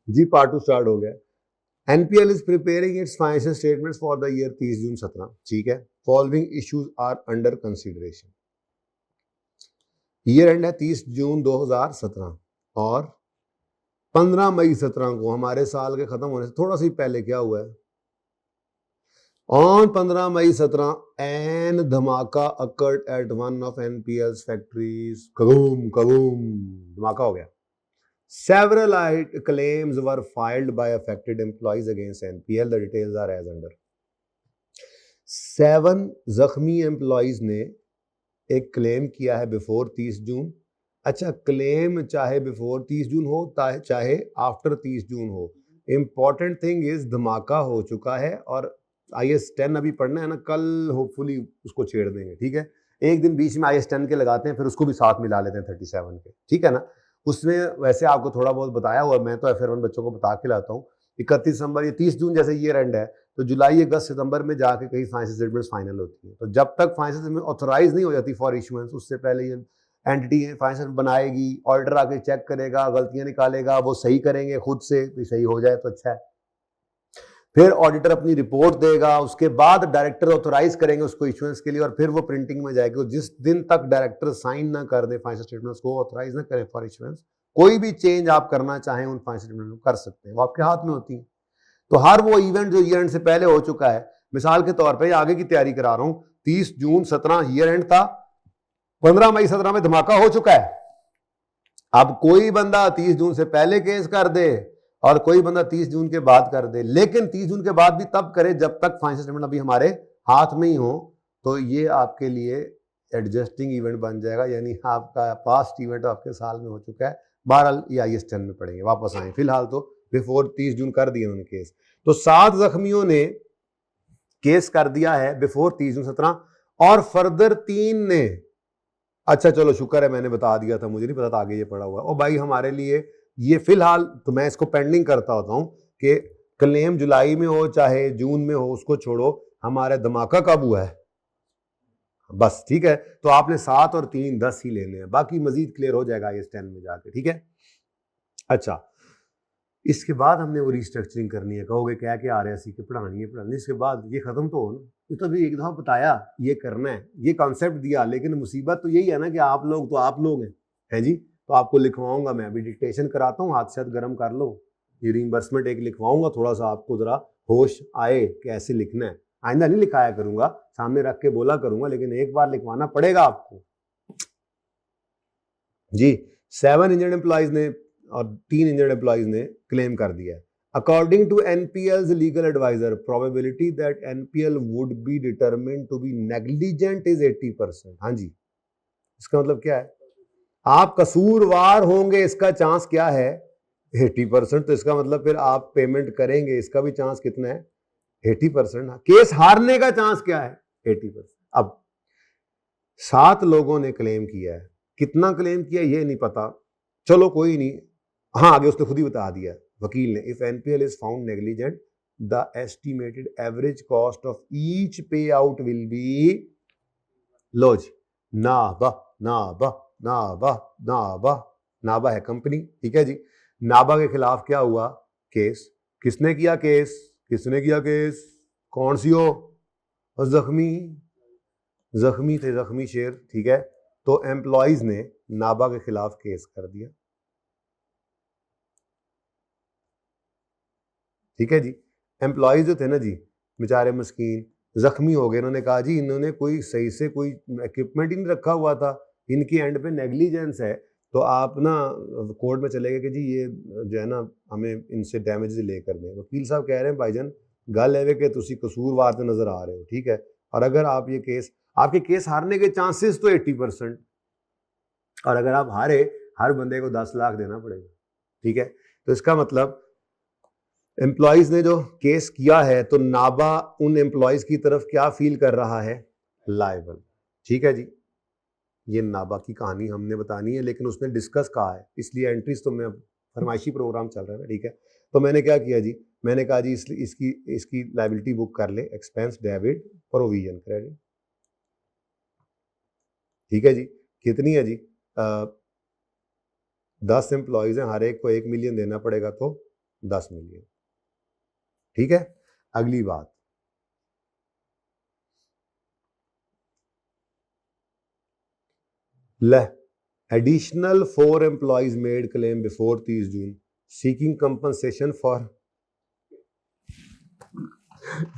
जी part 2 start हो गया। NPL is preparing its financial statements for the year 30 June 17, ठीक है। Following issues are under consideration. Year end है 30 जून 2017 और 15 May 17 को हमारे साल के खत्म होने से थोड़ा सा पहले क्या हुआ है, on 15 May 17 an dhamaka occurred at one of NPL's factories. Kaboom kaboom, धमाका हो गया। Several claims were filed by affected employees against NPL. The details are as under. 7 जख्मी एम्प्लॉइज ने एक क्लेम किया है बिफोर 30 जून। अच्छा, क्लेम चाहे बिफोर 30 जून हो चाहे आफ्टर 30 जून हो, इंपॉर्टेंट थिंग इज धमाका हो चुका है और IS 10 अभी पढ़ना है ना, कल होपफुली उसको छेड़ देंगे, ठीक है। एक दिन बीच में IS 10 के लगाते हैं, फिर उसको भी साथ मिला लेते हैं 37 के, ठीक है ना। उसमें वैसे आपको थोड़ा बहुत बताया हुआ, मैं तो FR1 बच्चों को बता के लाता हूँ। 31 दिसंबर, ये 30 जून जैसे ईयर एंड है, तो जुलाई अगस्त सितंबर में जाके कहीं फाइनेंशियल स्टेटमेंट्स फाइनल होती है। तो जब तक फाइनेंशियल स्टेटमेंट ऑथराइज नहीं हो जाती फॉर इशुएंस, उससे पहले ये एंटिटी फाइनेंशियल बनाएगी, ऑडिटर आके चेक करेगा, गलतियां निकालेगा, वो सही करेंगे खुद से, तो सही हो जाए तो अच्छा है। फिर ऑडिटर अपनी रिपोर्ट देगा, उसके बाद डायरेक्टर ऑथराइज करेंगे उसको इशुएंस के लिए, और फिर वो प्रिंटिंग में जाएगी। जिस दिन तक डायरेक्टर साइन ना कर दे फाइनेंशियल स्टेटमेंट्स को, ऑथराइज ना करे फॉर इशुएंस, कोई भी चेंज आप करना चाहें उन फाइनेंशियल स्टेटमेंट में कर सकते हैं, वो आपके हाथ में होती है। तो हर वो इवेंट जो ईयर एंड से पहले हो चुका है, मिसाल के तौर पे आगे की तैयारी करा रहा हूं, 30 जून 17 ईयर एंड था, 15 मई 17 में धमाका हो चुका है। अब कोई बंदा 30 जून से पहले केस कर दे और कोई बंदा 30 जून के बाद कर दे, लेकिन 30 जून के बाद भी तब करे जब तक फाइनेंशियल स्टेटमेंट अभी हमारे हाथ में ही हो, तो ये आपके लिए एडजस्टिंग इवेंट बन जाएगा, यानी आपका पास्ट इवेंट आपके साल में हो चुका है। बहरहाल ये IS 10 में पढ़ेंगे, वापस आए। फिलहाल तो बिफोर 30 जून कर दिए उन्होंने केस। तो 7 जख्मियों ने केस कर दिया है बिफोर 30 जून 17 और फर्दर 3 ने, अच्छा चलो शुक्र है मैंने बता दिया था, मुझे नहीं पता था आगे ये पड़ा हुआ। और भाई हमारे लिए ये फिलहाल तो मैं इसको पेंडिंग करता होता हूं कि क्लेम जुलाई में हो चाहे जून में हो, उसको छोड़ो, हमारा धमाका कब हुआ है बस, ठीक है। तो आपने 7 और 3 10 ही लेने हैं, बाकी मजीद क्लियर हो जाएगा IS 10 में जाके, ठीक है। अच्छा, इसके बाद हमने वो रिस्ट्रक्चरिंग करनी है। कहोगे क्या क्या RSC के पढ़ानी है, इसके बाद ये खत्म तो हो ना। ये तो अभी एक दफा बताया ये करना है, ये कॉन्सेप्ट दिया, लेकिन मुसीबत तो यही है ना कि आप लोग तो आप लोग हैं जी। तो आपको लिखवाऊंगा मैं, अभी डिक्टेशन कराता हूँ, हाथ से गर्म कर लो। ये रिइंबर्समेंट एक लिखवाऊंगा, थोड़ा सा आपको जरा होश आए कि ऐसे लिखना है। आइंदा नहीं लिखाया करूंगा, सामने रख के बोला करूंगा, लेकिन एक बार लिखवाना पड़ेगा आपको जी। 7 इंजर्ड एम्प्लॉइज ने और 3 इंजर्ड एम्प्लॉइज ने क्लेम कर दिया है। According to NPL's legal adviser, probability that NPL would be determined to be negligent is 80%। हाँ जी, इसका मतलब क्या है, आप कसूरवार होंगे इसका चांस क्या है, 80%। तो इसका मतलब फिर आप पेमेंट करेंगे, इसका भी चांस कितना है, 80%। केस हारने का चांस क्या है, 80%। अब 7 लोगों ने क्लेम किया है, कितना क्लेम किया ये नहीं पता, चलो कोई नहीं। हाँ, आगे उसने खुद ही बता दिया वकील ने, if NPL is found negligent the estimated average cost of each pay out will be, लो जी, नाबा नाबा नाबा नाबा, नाबा है कंपनी, ठीक है जी। नाबा के खिलाफ क्या हुआ केस, किसने किया केस, किसने किया केस, कौन सी हो, जख्मी, जख्मी थे, जख्मी शेर, ठीक है। तो एम्प्लॉइज ने नाबा के खिलाफ केस कर दिया, ठीक है जी। एम्प्लॉइज जो थे ना जी, बेचारे मस्कीन जख्मी हो गए। इन्होंने कहा जी इन्होंने कोई सही से कोई इक्विपमेंट ही नहीं रखा हुआ था, इनकी एंड पे नेग्लिजेंस है। तो आप ना कोर्ट में चले गए कि जी ये जो है ना हमें इनसे डैमेज ले कर दें। वकील साहब कह रहे हैं भाईजान गल है कि तुसी कसूरवार तो नजर आ रहे हो, ठीक है। और अगर आप ये केस, आपके केस हारने के चांसेस तो 80%, और अगर आप हारे, हर बंदे को 10 लाख देना पड़ेगा, ठीक है। तो इसका मतलब एम्प्लॉइज ने जो केस किया है, तो नाबा उन एम्प्लॉइज की तरफ क्या फील कर रहा है, लायबल, ठीक है जी। ये नाबा की कहानी हमने बतानी है, लेकिन उसने डिस्कस कहा है, इसलिए एंट्रीज तो मैं फरमाइशी प्रोग्राम चल रहा है, ठीक है। तो मैंने क्या किया जी, मैंने कहा जी इसकी इसकी लाइबिलिटी बुक कर ले, एक्सपेंस डेबिट प्रोविजन क्रेडिट, ठीक है जी। कितनी है जी, 10 एम्प्लॉइज हैं, हर एक को 1 मिलियन देना पड़ेगा, तो 10 मिलियन। ठीक है, अगली बात, ले additional 4 employees made claim before 30 June seeking compensation for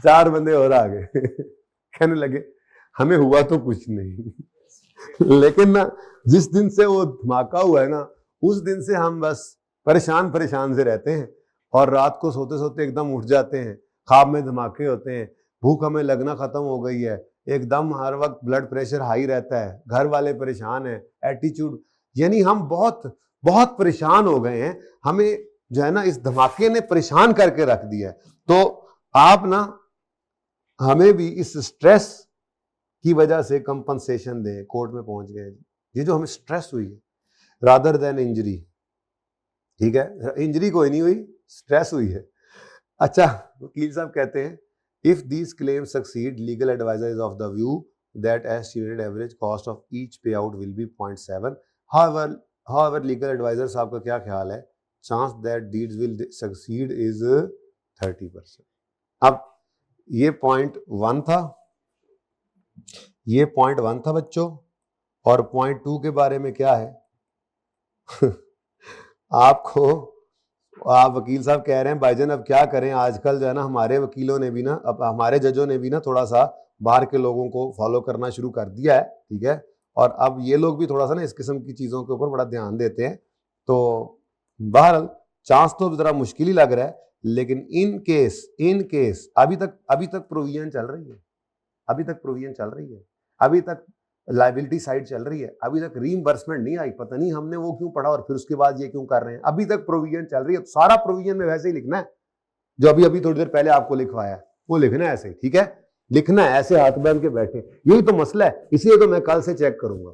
4 बंदे और आ गए कहने लगे हमें हुआ तो कुछ नहीं लेकिन ना जिस दिन से वो धमाका हुआ है ना उस दिन से हम बस परेशान से रहते हैं और रात को सोते सोते एकदम उठ जाते हैं, ख्वाब में धमाके होते हैं, भूख हमें लगना खत्म हो गई है, एकदम हर वक्त ब्लड प्रेशर हाई रहता है, घर वाले परेशान हैं, एटीट्यूड, यानी हम बहुत बहुत परेशान हो गए हैं, हमें जो है ना इस धमाके ने परेशान करके रख दिया है। तो आप ना हमें भी इस स्ट्रेस की वजह से कंपनसेशन दें, कोर्ट में पहुंच गए, ये जो हमें स्ट्रेस हुई है रादर देन इंजरी, ठीक है, इंजरी कोई नहीं हुई, स्ट्रेस हुई है। अच्छा, वकील साहब कहते हैं if these claims succeed legal adviser is of the view that estimated average cost of each pay out will be 0.7। However legal advisor साहब का क्या ख्याल है, chance that deeds will succeed is 30%। अब ये पॉइंट 1 था, ये पॉइंट 1 था बच्चों, और पॉइंट 2 के बारे में क्या है आपको, आप वकील साहब कह रहे हैं भाईजान अब क्या करें, आजकल जो है ना हमारे वकीलों ने भी ना, अब हमारे जजों ने भी ना थोड़ा सा बाहर के लोगों को फॉलो करना शुरू कर दिया है, ठीक है, और अब ये लोग भी थोड़ा सा ना इस किस्म की चीज़ों के ऊपर बड़ा ध्यान देते हैं। तो बहरहाल चांस तो ज़रा मुश्किल ही लग रहा है, लेकिन इन केस अभी तक प्रोविजन चल रही है, अभी तक प्रोविजन चल रही है, अभी तक लाइबिलिटी साइड चल रही है, अभी तक रीइंबर्समेंट नहीं आई, पता नहीं हमने वो क्यों पढ़ा और फिर उसके बाद ये क्यों कर रहे हैं, अभी तक प्रोविजन चल रही है। तो सारा प्रोविजन में वैसे ही लिखना है जो अभी थोड़ी देर पहले आपको लिखवाया है, वो लिखना है ऐसे ही, ठीक है, लिखना है ऐसे हाथ बांध के बैठे, यही तो मसला है, इसलिए तो मैं कल से चेक करूंगा,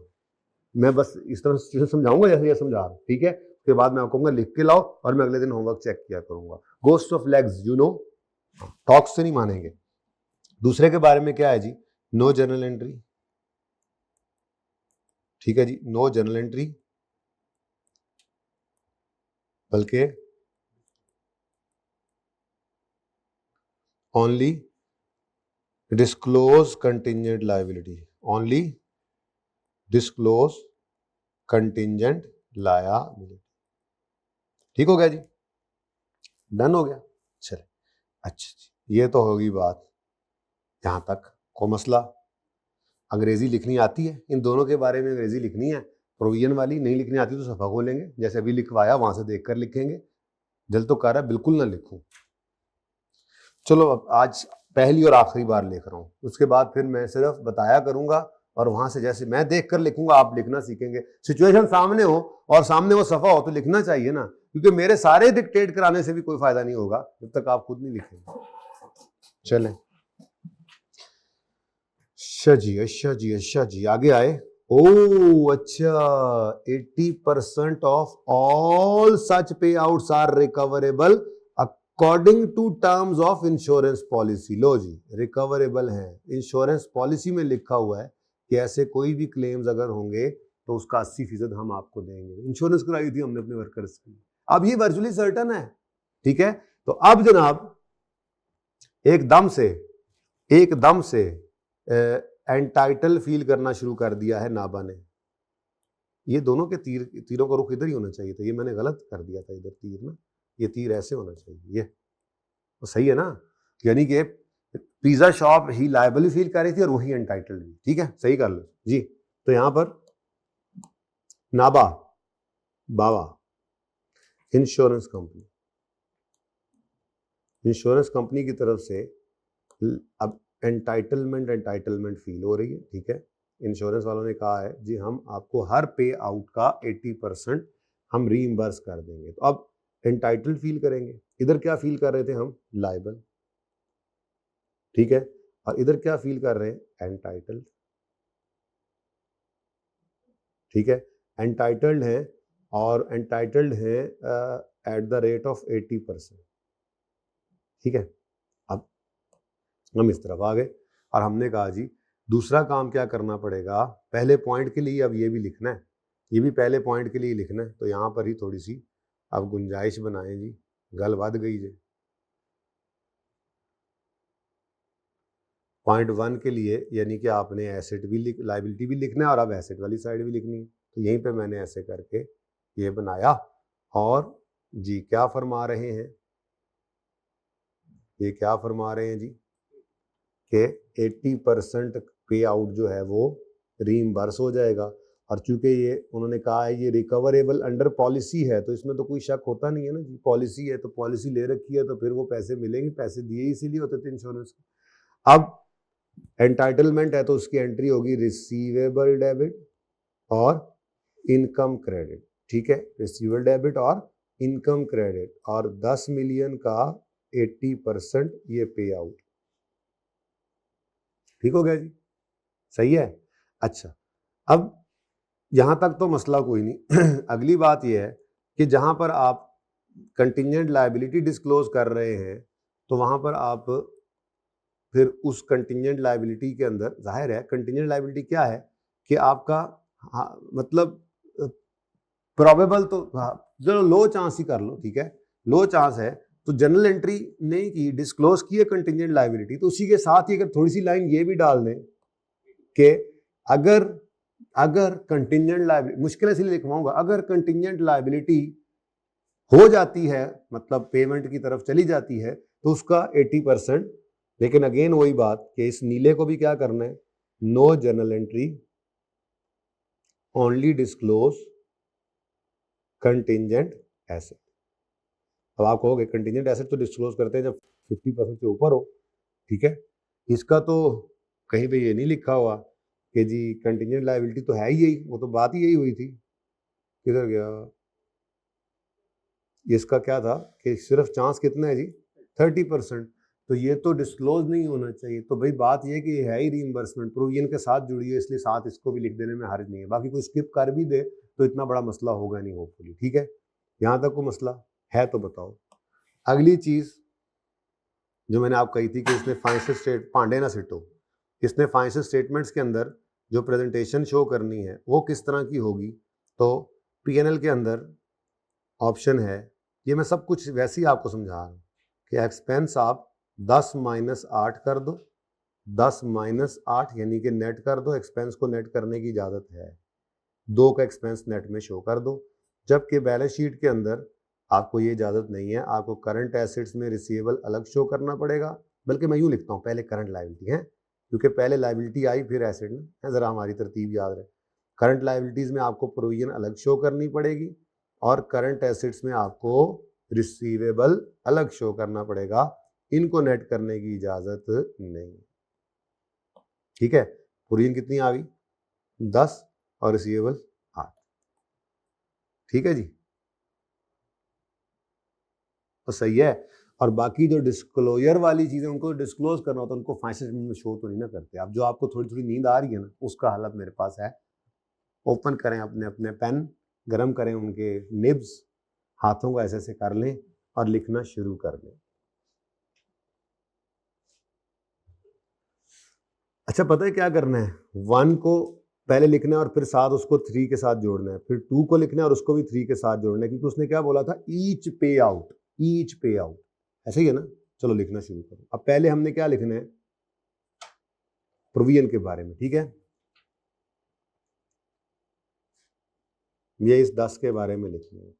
मैं बस इस तरह से समझाऊंगा जैसे ये समझा रहा हूं, ठीक है, उसके बाद मैं आपको कहूंगा लिख के लाओ और मैं अगले दिन होमवर्क चेक किया करूंगा। Ghost of legs, you know, talk से नहीं मानेंगे। दूसरे के बारे में क्या है जी, नो जर्नल एंट्री, ठीक है जी, नो जर्नल एंट्री, बल्कि only disclose contingent liability, only disclose contingent liability, ठीक हो गया जी, डन हो गया, चले, अच्छा जी, ये तो होगी बात, यहां तक को मसला। अंग्रेजी लिखनी आती है, इन दोनों के बारे में अंग्रेजी लिखनी है, प्रोविजन वाली नहीं लिखनी आती तो सफा खोलेंगे, जैसे अभी लिखवाया वहां से देखकर लिखेंगे, दिल तो कह रहा है बिल्कुल ना लिखूं। चलो अब आज पहली और आखिरी बार लिख रहा हूं, उसके बाद फिर मैं सिर्फ बताया करूंगा और वहां से जैसे मैं देखकर लिखूंगा आप लिखना सीखेंगे। सिचुएशन सामने हो और सामने वो सफा हो तो लिखना चाहिए ना, क्योंकि मेरे सारे डिक्टेट कराने से भी कोई फायदा नहीं होगा जब तक आप खुद नहीं लिखेंगे। चलें, अच्छा जी आगे आए। ओ अच्छा, 80% of all such payouts are recoverable according to terms of insurance policy. लो जी, रिकवरेबल है, इंश्योरेंस पॉलिसी में लिखा हुआ है कि ऐसे कोई भी क्लेम्स अगर होंगे तो उसका 80% हम आपको देंगे। इंश्योरेंस कराई थी हमने अपने वर्कर्स की, अब ये वर्चुअली सर्टन है, ठीक है। तो अब जनाब एकदम से एंटाइटल फील करना शुरू कर दिया है नाबा ने। ये दोनों के तीरों का रुख इधर ही होना चाहिए था, ये मैंने गलत कर दिया था, इधर तीर ना, ये तीर ऐसे होना चाहिए, ये तो सही है ना, यानी कि पिज्जा शॉप ही लायबल फील कर रही थी और वही एंटाइटल्ड भी, ठीक है, सही कर लो जी। तो यहां पर नाबा बाबा इंश्योरेंस कंपनी की तरफ से अब एंटाइटलमेंट फील हो रही है, ठीक है। इंश्योरेंस वालों ने कहा है जी हम आपको हर पे आउट का 80% हम रीइंबर्स कर देंगे। तो अब एंटाइटल्ड फील करेंगे, इधर क्या फील कर रहे थे हम, लायबल, ठीक है, और इधर क्या फील कर रहे हैं, एंटाइटल्ड, ठीक है, एंटाइटल्ड है और एंटाइटल्ड है एट द रेट ऑफ 80%, ठीक है। अब हम इस तरफ आ गए और हमने कहा जी दूसरा काम क्या करना पड़ेगा, पहले पॉइंट के लिए अब ये भी लिखना है, ये भी पहले पॉइंट के लिए लिखना है, तो यहाँ पर ही थोड़ी सी अब गुंजाइश बनाएं जी, गल वध गई जे। पॉइंट 1 के लिए यानी कि आपने एसेट भी लाइबिलिटी भी लिखना है और अब एसेट वाली साइड भी लिखनी है। तो यहीं पे मैंने ऐसे करके ये बनाया। और जी क्या फरमा रहे हैं, ये क्या फरमा रहे हैं जी कि 80% पे आउट जो है वो रीइंबर्स हो जाएगा। और चूंकि ये उन्होंने कहा है ये रिकवरेबल अंडर पॉलिसी है, तो इसमें तो कोई शक होता नहीं है ना जी, पॉलिसी है तो पॉलिसी ले रखी है तो फिर वो पैसे मिलेंगे, पैसे दिए इसीलिए होते थे इंश्योरेंस। अब एंटाइटलमेंट है तो उसकी एंट्री होगी रिसीवेबल डेबिट और इनकम क्रेडिट। ठीक है, रिसीवेबल डेबिट और इनकम क्रेडिट, और 10 मिलियन का 80% ये पे आउट। ठीक हो गया जी, सही है। अच्छा, अब यहां तक तो मसला कोई नहीं। अगली बात यह है कि जहां पर आप कंटिजेंट लायबिलिटी डिस्क्लोज कर रहे हैं तो वहां पर आप फिर उस कंटिजेंट लायबिलिटी के अंदर, जाहिर है कंटिजेंट लायबिलिटी क्या है कि आपका मतलब प्रोबेबल तो चलो लो चांस ही कर लो, ठीक है, लो चांस है तो जनरल एंट्री नहीं की, डिस्क्लोज की है कंटिजेंट लायबिलिटी, तो उसी के साथ ही अगर थोड़ी सी लाइन ये भी डाल दें कि अगर कंटिजेंट लायबिलिटी, मुश्किल इसलिए लिखवाऊंगा, अगर कंटिजेंट लायबिलिटी हो जाती है मतलब पेमेंट की तरफ चली जाती है तो उसका 80%। लेकिन अगेन वही बात कि इस नीले को भी क्या करना है, no journal entry, only disclose contingent asset. अब आप कहोगे कंटिजेंट एसेट तो डिस्क्लोज करते हैं जब 50% से ऊपर हो, ठीक है, इसका तो कहीं पे ये नहीं लिखा हुआ कि जी कंटिजेंट लायबिलिटी तो है ही यही, वो तो बात ही यही हुई थी। किधर गया, इसका क्या था कि सिर्फ चांस कितना है जी 30%, तो ये तो डिस्क्लोज नहीं होना चाहिए। तो भाई बात ये कि ये है ही रीइंबर्समेंट, प्रोविजन के साथ जुड़ी है, इसलिए साथ इसको भी लिख देने में हर्ज नहीं है। बाकी कोई स्किप कर भी दे तो इतना बड़ा मसला होगा नहीं होपफुली। ठीक है, यहाँ तक को मसला है तो बताओ। अगली चीज जो मैंने आप कही थी कि इसने फाइनेंशियल स्टेट पांडे ना सिटो, इसने फाइनेंशियल स्टेटमेंट्स के अंदर जो प्रेजेंटेशन शो करनी है वो किस तरह की होगी। तो पीएनएल के अंदर ऑप्शन है, ये मैं सब कुछ वैसे ही आपको समझा रहा हूँ कि एक्सपेंस आप 10 माइनस 8 कर दो, 10 माइनस 8 यानी कि नेट कर दो, एक्सपेंस को नेट करने की इजाजत है, 2 का एक्सपेंस नेट में शो कर दो। जबकि बैलेंस शीट के अंदर आपको ये इजाजत नहीं है, आपको करंट एसेट्स में रिसीवेबल अलग शो करना पड़ेगा। बल्कि मैं यूँ लिखता हूँ, पहले करंट लायबिलिटी है, क्योंकि पहले लायबिलिटी आई फिर एसेट ना, ज़रा हमारी तरतीब याद रहे। करंट लायबिलिटीज़ में आपको प्रोविजन अलग शो करनी पड़ेगी और करंट एसेट्स में आपको रिसीवेबल अलग शो करना पड़ेगा, इनको नेट करने की इजाज़त नहीं। ठीक है, प्रोविजन कितनी आ गई 10 और रिसीवेबल 8। ठीक है जी, तो सही है। और बाकी जो डिस्क्लोजर वाली चीज़ें उनको डिस्क्लोज करना होता है, उनको फाइनेंशियल स्टेटमेंट में शो तो नहीं ना करते। अब जो आपको थोड़ी थोड़ी नींद आ रही है ना, उसका हल अब मेरे पास है। ओपन करें अपने अपने पेन, गरम करें उनके निब्स, हाथों को ऐसे ऐसे कर लें और लिखना शुरू कर लें। अच्छा, पता है क्या करना है, 1 को पहले लिखना है और फिर साथ उसको 3 के साथ जोड़ना है, फिर 2 को लिखना है और उसको भी 3 के साथ जोड़ना है, क्योंकि उसने क्या बोला था, each pay out, each pay out, ऐसे ही है ना। चलो लिखना शुरू करो। अब पहले हमने क्या लिखना है, प्रोविजन के बारे में। ठीक है, ये इस 10 के बारे में लिखना है,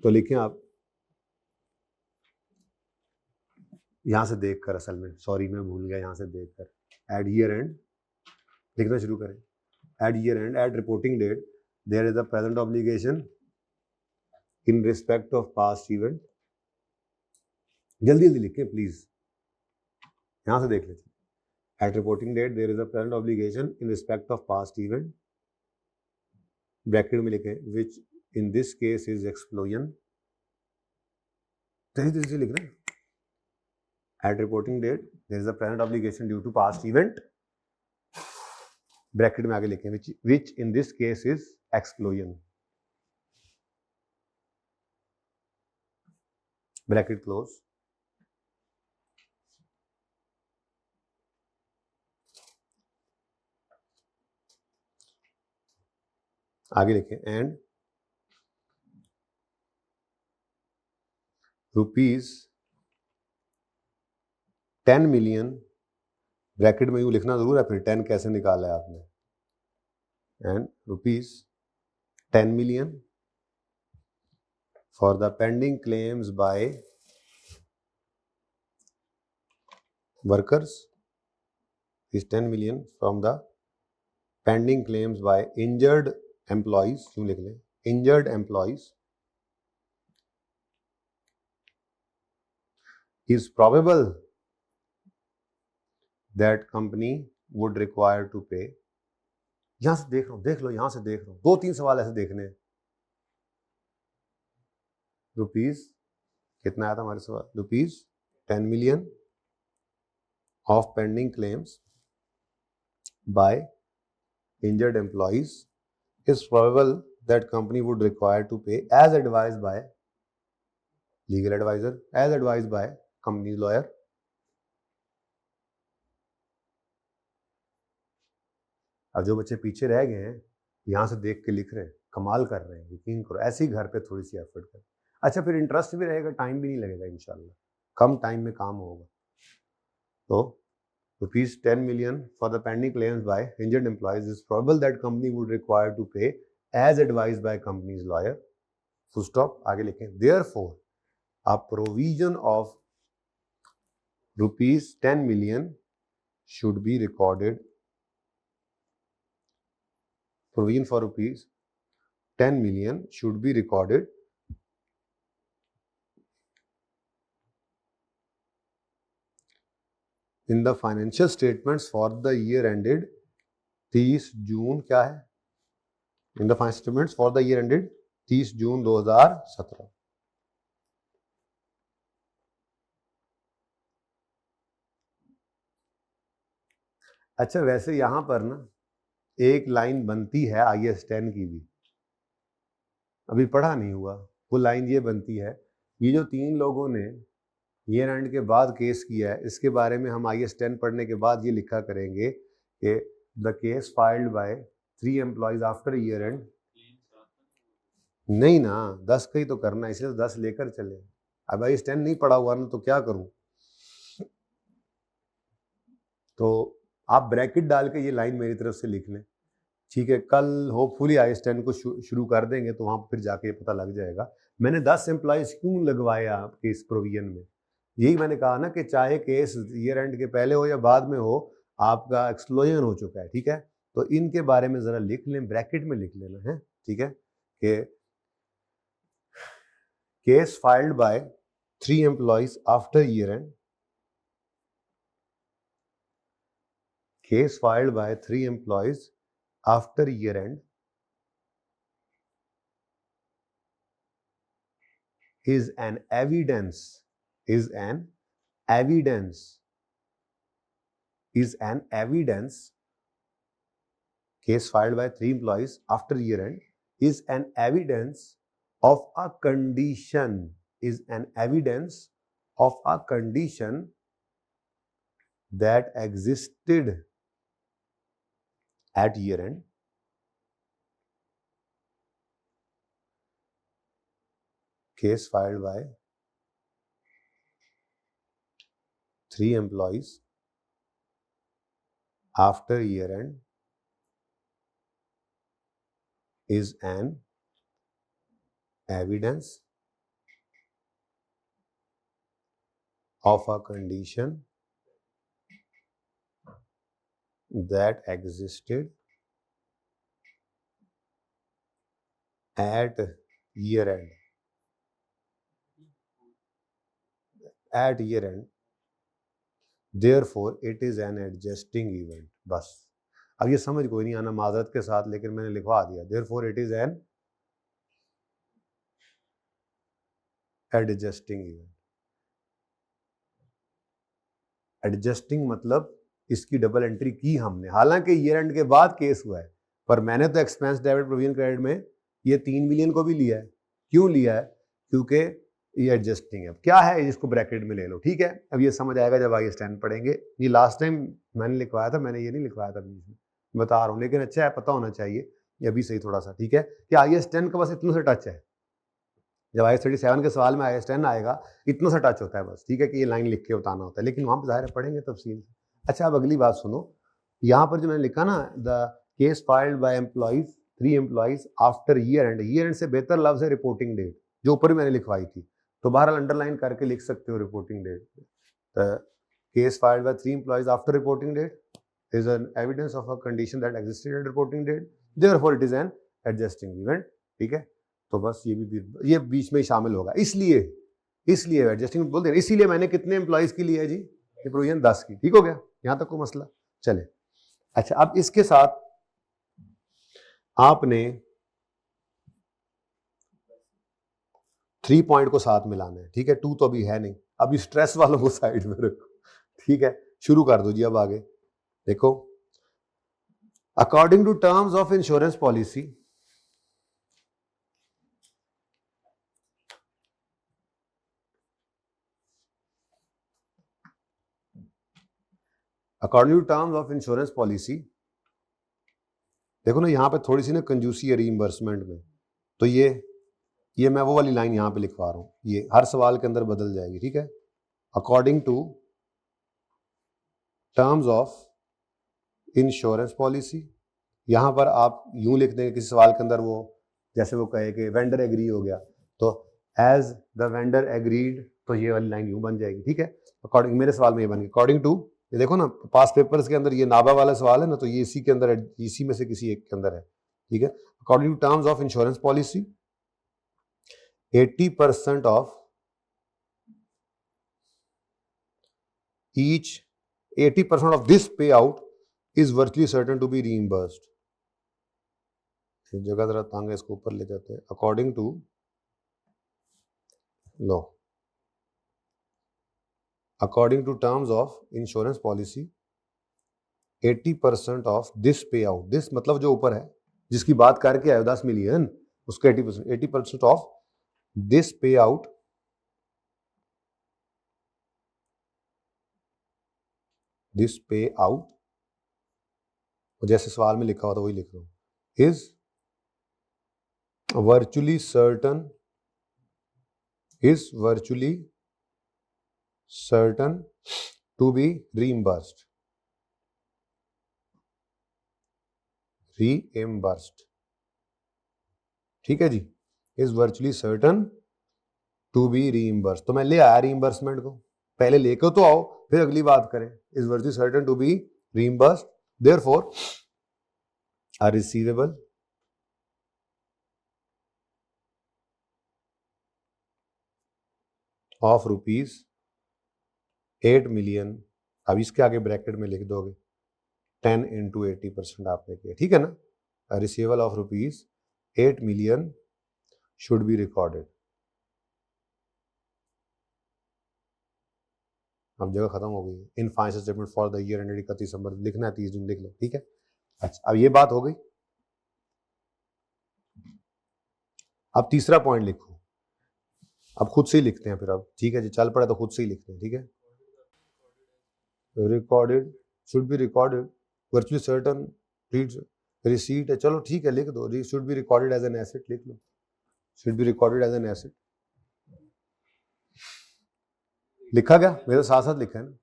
तो लिखें आप यहां से देखकर, असल में सॉरी मैं भूल गया, यहां से देखकर एड ईयर एंड लिखना शुरू करें। At year end, at reporting date, there is a present obligation in respect of past event. जल्दी जल्दी लिखें प्लीज, यहां से देख लेते हैं। At reporting date there is a present obligation in respect of past event, bracket में लिखें which in this case is explosion. तेजी से लिखना, at reporting date there is a present obligation due to past event, bracket में आगे लिखें which in this case is explosion, bracket close. आगे लिखें एंड रुपीज 10 मिलियन, ब्रैकेट में यूं लिखना जरूर है, फिर 10 कैसे निकाला है आपने, and rupees 10 million for the pending claims by workers is 10 million from the pending claims by injured employees, क्यों लिख लें, injured employees is probable that company would require to pay. यहां से देख रहा हूं, देख लो, यहां से देख रहा हूं, 2-3 सवाल ऐसे देखने हैं। रुपीज कितना आया था हमारे सवाल, rupees 10 million of pending claims by injured employees is probable that company would require to pay as advised by legal advisor, as advised by company's lawyer. अब जो बच्चे पीछे रह गए हैं यहां से देख के लिख रहे हैं, कमाल कर रहे हैं, यकीन करो, ऐसे ही घर पे थोड़ी सी एफर्ट करें। अच्छा, फिर इंटरेस्ट भी रहेगा, टाइम भी नहीं लगेगा, इंशाल्लाह कम टाइम में काम होगा। तो rupees 10 million for the pending claims by injured employees is probable that company would require to pay as advised by company's lawyer. Full stop. आगे लिखें, therefore a provision of rupees 10 million should be recorded. Provision for rupees 10 million should be recorded in the financial statements for the year ended 30 जून, क्या है, in the financial statements for the year ended 30 जून 2017। अच्छा, वैसे यहां पर ना एक line बनती है IAS 10 की भी, अभी पढ़ा नहीं हुआ, वो लाइन ये बनती है, ये जो 3 लोगों ने ईयर एंड के बाद केस किया है, इसके बारे में हम IAS 10 पढ़ने के बाद ये लिखा करेंगे कि the case filed by 3 employees after year and. नहीं ना, 10 का ही तो करना है, इसलिए तो 10 लेकर चले। अब IAS 10 नहीं पढ़ा हुआ ना, तो क्या करूं, तो आप ब्रैकेट डाल के ये लाइन मेरी तरफ से लिख लें, ठीक है। कल होपफुली IAS 10 को शुरू कर देंगे, तो वहां फिर जाके पता लग जाएगा मैंने 10 एम्प्लॉयज क्यों लगवाए आपके इस प्रोविजन में। यही मैंने कहा ना कि चाहे केस ईयर एंड के पहले हो या बाद में हो, आपका एक्सक्लोजन हो चुका है, ठीक है। तो इनके बारे में जरा लिख लें, ब्रैकेट में लिख लेना है, ठीक है, कि case filed by 3 employees after year and, case filed by 3 employees after year and is an evidence case filed by 3 employees after year end is an evidence of a condition that existed at year end case filed by 3 employees after year end is an evidence of a condition that existed at year end. Therefore it is an adjusting event. बस, अब ये समझ कोई नहीं आना माजरत के साथ, लेकिन मैंने लिखवा दिया, therefore it is an adjusting event. Adjusting मतलब इसकी डबल एंट्री की हमने, हालांकि ईयर एंड के बाद केस हुआ है, पर मैंने तो एक्सपेंस डेबिट प्रोविजन क्रेडिट में ये 3 मिलियन को भी लिया है। क्यों लिया है? क्योंकि ये एडजस्टिंग है। क्या है, इसको ब्रैकेट में ले लो, ठीक है। अब ये समझ आएगा जब IAS 10 पढ़ेंगे। ये लास्ट टाइम मैंने लिखवाया था, मैंने ये नहीं लिखवाया था बीच में, बता रहा हूँ, लेकिन अच्छा है, पता होना चाहिए ये अभी सही थोड़ा सा, ठीक है, कि IAS 10 का बस इतना सा टच है, जब IAS 37 के सवाल में IAS 10 आएगा इतना सा टच होता है बस, ठीक है, कि ये लाइन लिख के बताना होता है, लेकिन वहाँ पर ज़ाहिर है पढ़ेंगे तफसील से। अच्छा, अब अगली बात सुनो, यहाँ पर जो मैंने लिखा ना, the case filed bye employees 3 employees after year and, year and से बेहतर लफ्ज़ है रिपोर्टिंग डेट, जो ऊपर मैंने लिखवाई थी, तो बहरहाल अंडरलाइन करके लिख सकते हो reporting date. Case filed by 3 employees after reporting date is an evidence of a condition that existed at reporting date, therefore it is an adjusting event, ठीक है। तो बस ये बीच में ही शामिल होगा, इसलिए एडजस्टिंग बोलते हैं। इसीलिए मैंने कितने एम्प्लॉइज की ली है जी, ये प्रोविजन 10 की, ठीक हो गया, यहां तक कोई मसला चले। अच्छा, अब इसके साथ आपने 3 पॉइंट को साथ मिलाना है, ठीक है। 2 तो अभी है नहीं, अभी स्ट्रेस वालों को साइड में रखो, ठीक है। शुरू कर दो जी, अब आगे देखो। According to terms of insurance policy, according to terms of insurance policy, देखो ना यहाँ पे थोड़ी सी ना कंजूसी है रीइंबर्समेंट में, तो ये मैं वो वाली लाइन यहाँ पे लिखवा रहा हूँ, ये हर सवाल के अंदर बदल जाएगी, ठीक है। According to terms of insurance policy, यहाँ पर आप यूं लिख देंगे किसी सवाल के अंदर, वो जैसे वो कहे कि वेंडर एग्री हो गया, तो एज द वेंडर एग्रीड, तो ये वाली लाइन यूं बन जाएगी, ठीक है। अकॉर्डिंग, मेरे सवाल में ये बन गई अकॉर्डिंग टू, ये देखो ना पास पेपर्स के अंदर ये नाबा वाला सवाल है ना, तो ये इसी के अंदर है, इसी में से किसी एक के अंदर है, ठीक है। According to terms of insurance policy 80% of each 80% of this payout is virtually certain to be reimbursed. जगह जरा तंग है, इसको ऊपर ले जाते हैं। अकॉर्डिंग टू लो, according to terms of insurance policy 80% of this payout, this मतलब जो ऊपर है जिसकी बात करके आए 10 मिलियन, उसका 80% ऑफ दिस पे आउट जैसे सवाल में लिखा हुआ था वही लिख रहा हूं, is virtually certain to be reimbursed, ठीक है जी, is virtually certain to be reimbursed। तो मैं ले आया reimbursement को, पहले लेकर तो आओ फिर अगली बात करें। is virtually certain to be reimbursed, therefore a receivable of rupees 8 million, अब इसके आगे ब्रैकेट में लिख दोगे 10 into 80% आपने किया, ठीक है ना। A receivable of rupees 8 million should be recorded। अब जगह खत्म हो गई, in financial statement for the year ended 31 दिसंबर, लिखना है 30 जून, लिख लो, ठीक है। अच्छा, अब ये बात हो गई। अब तीसरा पॉइंट लिखो, अब खुद से ही लिखते हैं फिर, अब ठीक है जी, चल पड़ा तो खुद से ही लिखते हैं, ठीक है। Recorded should be recorded, virtually certain receipt है, चलो ठीक है लिख दो, should be recorded as an asset लिख लो, should be recorded as an asset, लिखा गया, मेरे साथ साथ लिखा है ना,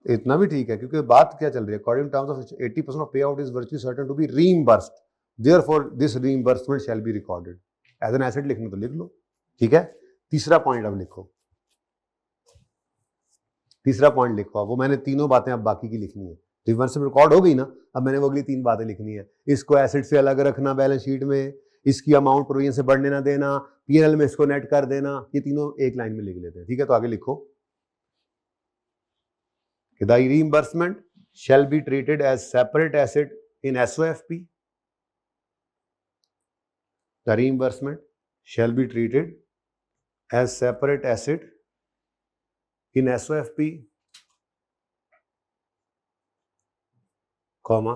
इतना भी ठीक है, क्योंकि बात क्या चल रही है, according terms of 80% of pay out is virtually certain to be reimbursed, therefore this reimbursement shall be recorded as an asset, लिखने तो लिख लो, ठीक है। तीसरा पॉइंट अब लिखो, तीसरा पॉइंट लिखो, वो मैंने तीनों बातें अब बाकी की लिखनी है, रिवर्समेंट रिकॉर्ड हो गई ना, अब मैंने वो अगली 3 बातें लिखनी है। इसको एसेट से अलग रखना बैलेंस शीट में, इसकी अमाउंट प्रोविजन से बढ़ने ना देना, पीएनएल में इसको नेट कर देना, ये तीनों एक लाइन में लिख लेते हैं, ठीक है। तो आगे लिखो, the reimbursement shall be treated as separate asset in SOFP, the reimbursement shall be treated as separate asset in SOFP, comma,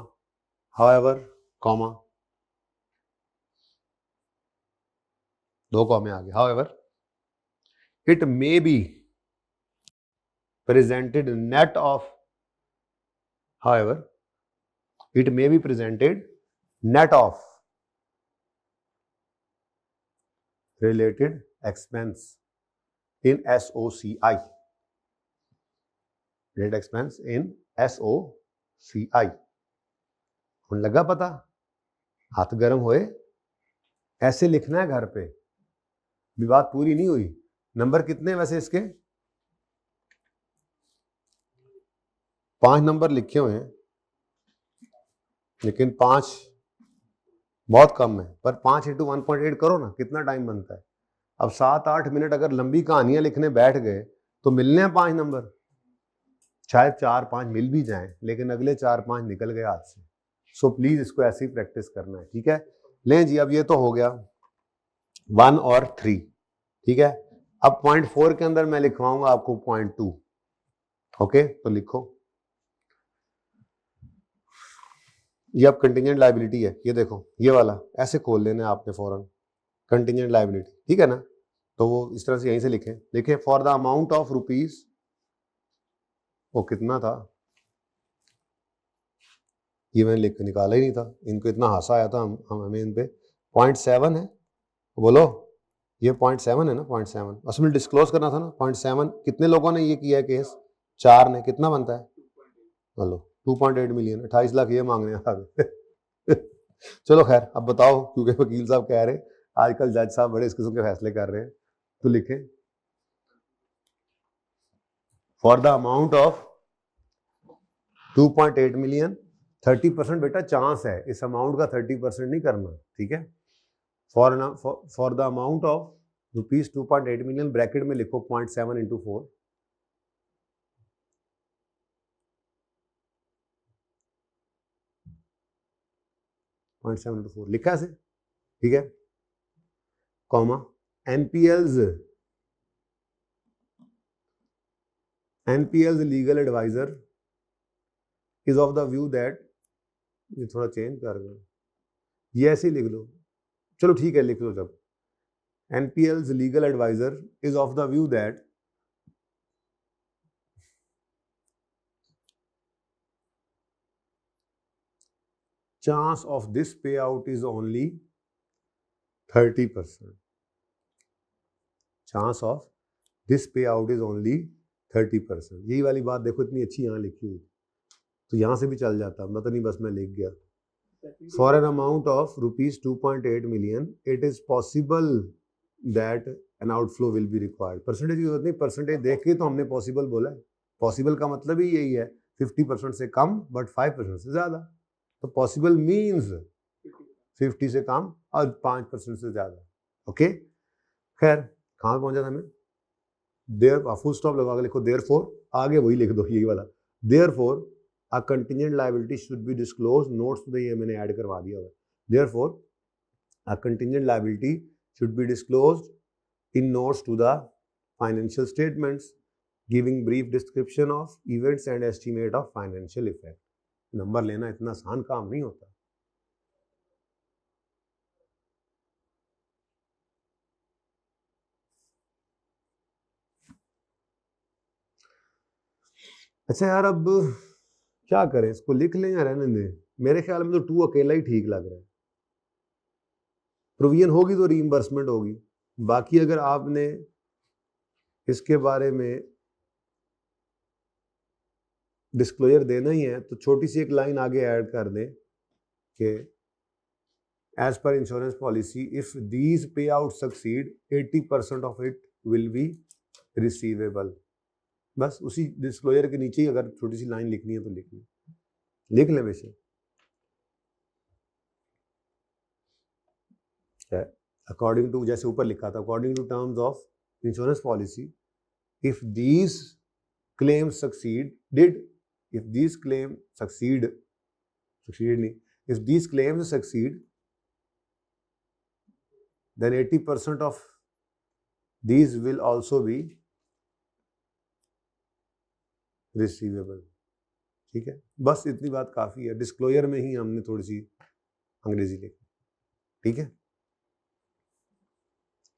however, comma, 2 कॉमे आ गए, however it may be presented net of, however it may be presented net of related expense in SOCI, related expense in SOCI। हुन लगा पता, हाथ गर्म होए, ऐसे लिखना है घर पे, भी बात पूरी नहीं हुई। नंबर कितने वैसे इसके? 5 नंबर लिखे हुए हैं, लेकिन 5 बहुत कम है, पर 5 × 1.8 करो ना, कितना टाइम बनता है। अब 7-8 मिनट अगर लंबी कहानियां लिखने बैठ गए तो मिलने हैं 5 नंबर, शायद 4-5 मिल भी जाएं, लेकिन अगले 4-5 निकल गए हाथ से। सो प्लीज इसको ऐसे ही प्रैक्टिस करना है, ठीक है। लें जी, अब ये तो हो गया 1 और 3, ठीक है। अब पॉइंट 4 के अंदर मैं लिखवाऊंगा आपको पॉइंट 2, ओके। तो लिखो, ये अब कंटिजेंट लायबिलिटी है, ये देखो, ये वाला ऐसे खोल लेना है आपने फौरन, कंटिजेंट लायबिलिटी, ठीक है ना। तो वो इस तरह से यहीं से लिखें for the amount of rupees, वो कितना था ये मैंने लिख निकाला ही नहीं था, इनको इतना हासा आया था हमें इन पे। 0.7 है, बोलो ये 0.7 है ना, 0.7 असल में डिस्क्लोज करना था ना। 0.7 कितने लोगों ने ये किया है केस? 4 ने। कितना बनता है? चलो 2.8 मिलियन, 28 लाख ये मांगने आ चलो खैर, अब बताओ, क्योंकि वकील साहब कह रहे हैं आजकल जज साहब बड़े इस किस्म के फैसले कर रहे हैं, तो लिखें for the amount of 2.8 million, 30% बेटा चांस है, इस अमाउंट का 30% नहीं करना, ठीक है। For the amount of rupees 2.8 million, bracket में लिखो 0.7 × 4, लिखा है, ठीक है, comma NPL's legal adviser is of the view that, ये थोड़ा चेंज कर दो, ये ऐसे ही लिख लो, चलो ठीक है लिख लो। जब NPL's legal adviser is of the view that chance of this payout is only 30%. Chance of this payout is only 30%। यही वाली बात देखो, इतनी अच्छी यहाँ लिखी हुई, तो यहाँ से भी चल जाता, मतलब नहीं, बस मैं लिख गया। For an amount of rupees 2.8 million it is possible that an outflow will be required. Percentage की जरूरत नहीं, परसेंटेज देख के तो हमने पॉसिबल बोला है। पॉसिबल का मतलब ही यही है 50% से कम बट 5% से ज्यादा। तो पॉसिबल मीन्स 50 से कम और 5% से ज्यादा, ओके। खैर कहाँ पहुंचा था मैं? देयर, फुल स्टॉप लगा के लिखो देयरफॉर, आगे वही लिख दो यही वाला, therefore a contingent liability should be disclosed, notes to the, ये मैंने ऐड करवा दिया हुआ। therefore a contingent liability should be disclosed in notes to the financial statements giving brief description of events and estimate of financial effect। Number लेना इतना आसान काम नहीं होता। अच्छा यार, अब क्या करें, इसको लिख लें या रहने दें? मेरे ख्याल में तो 2 अकेला ही ठीक लग रहा है। प्रोविजन होगी तो रीइंबर्समेंट होगी, बाकी अगर आपने इसके बारे में डिस्क्लोजर देना ही है तो छोटी सी एक लाइन आगे ऐड कर दें कि as per insurance policy if these pay out succeed 80% of it will be receivable. बस उसी डिस्क्लोजर के नीचे ही अगर छोटी सी लाइन लिखनी है तो लिख लें वैसे। अकॉर्डिंग टू, जैसे ऊपर लिखा था, according to terms of insurance policy if these claims succeeded, if these claims succeeded नहीं, if these claims succeed then 80% of these will also be receivable। ठीक है, बस इतनी बात काफी है। डिस्क्लोजर में ही हमने थोड़ी सी अंग्रेजी लिखी, ठीक है,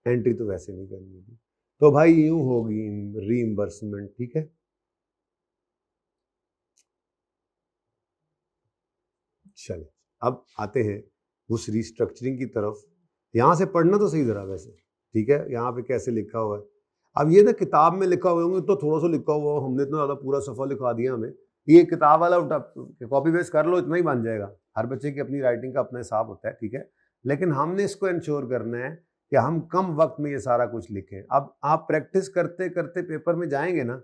एंट्री तो वैसे नहीं करनी होगी। तो भाई यूं होगी रीइंबर्समेंट, ठीक है। चलिए अब आते हैं उस रिस्ट्रक्चरिंग की तरफ। यहां से पढ़ना तो सही जरा वैसे, ठीक है, यहाँ पे कैसे लिखा हुआ है। अब ये ना किताब में लिखा हुआ होंगे तो थोड़ा सा लिखा हुआ, हमने इतना ज़्यादा पूरा सफ़ा लिखा दिया हमें, ये किताब वाला कॉपी पेस्ट कर लो, इतना ही बन जाएगा। हर बच्चे की अपनी राइटिंग का अपना हिसाब होता है, ठीक है, लेकिन हमने इसको इंश्योर करना है कि हम कम वक्त में ये सारा कुछ लिखें। अब आप प्रैक्टिस करते करते पेपर में जाएंगे ना,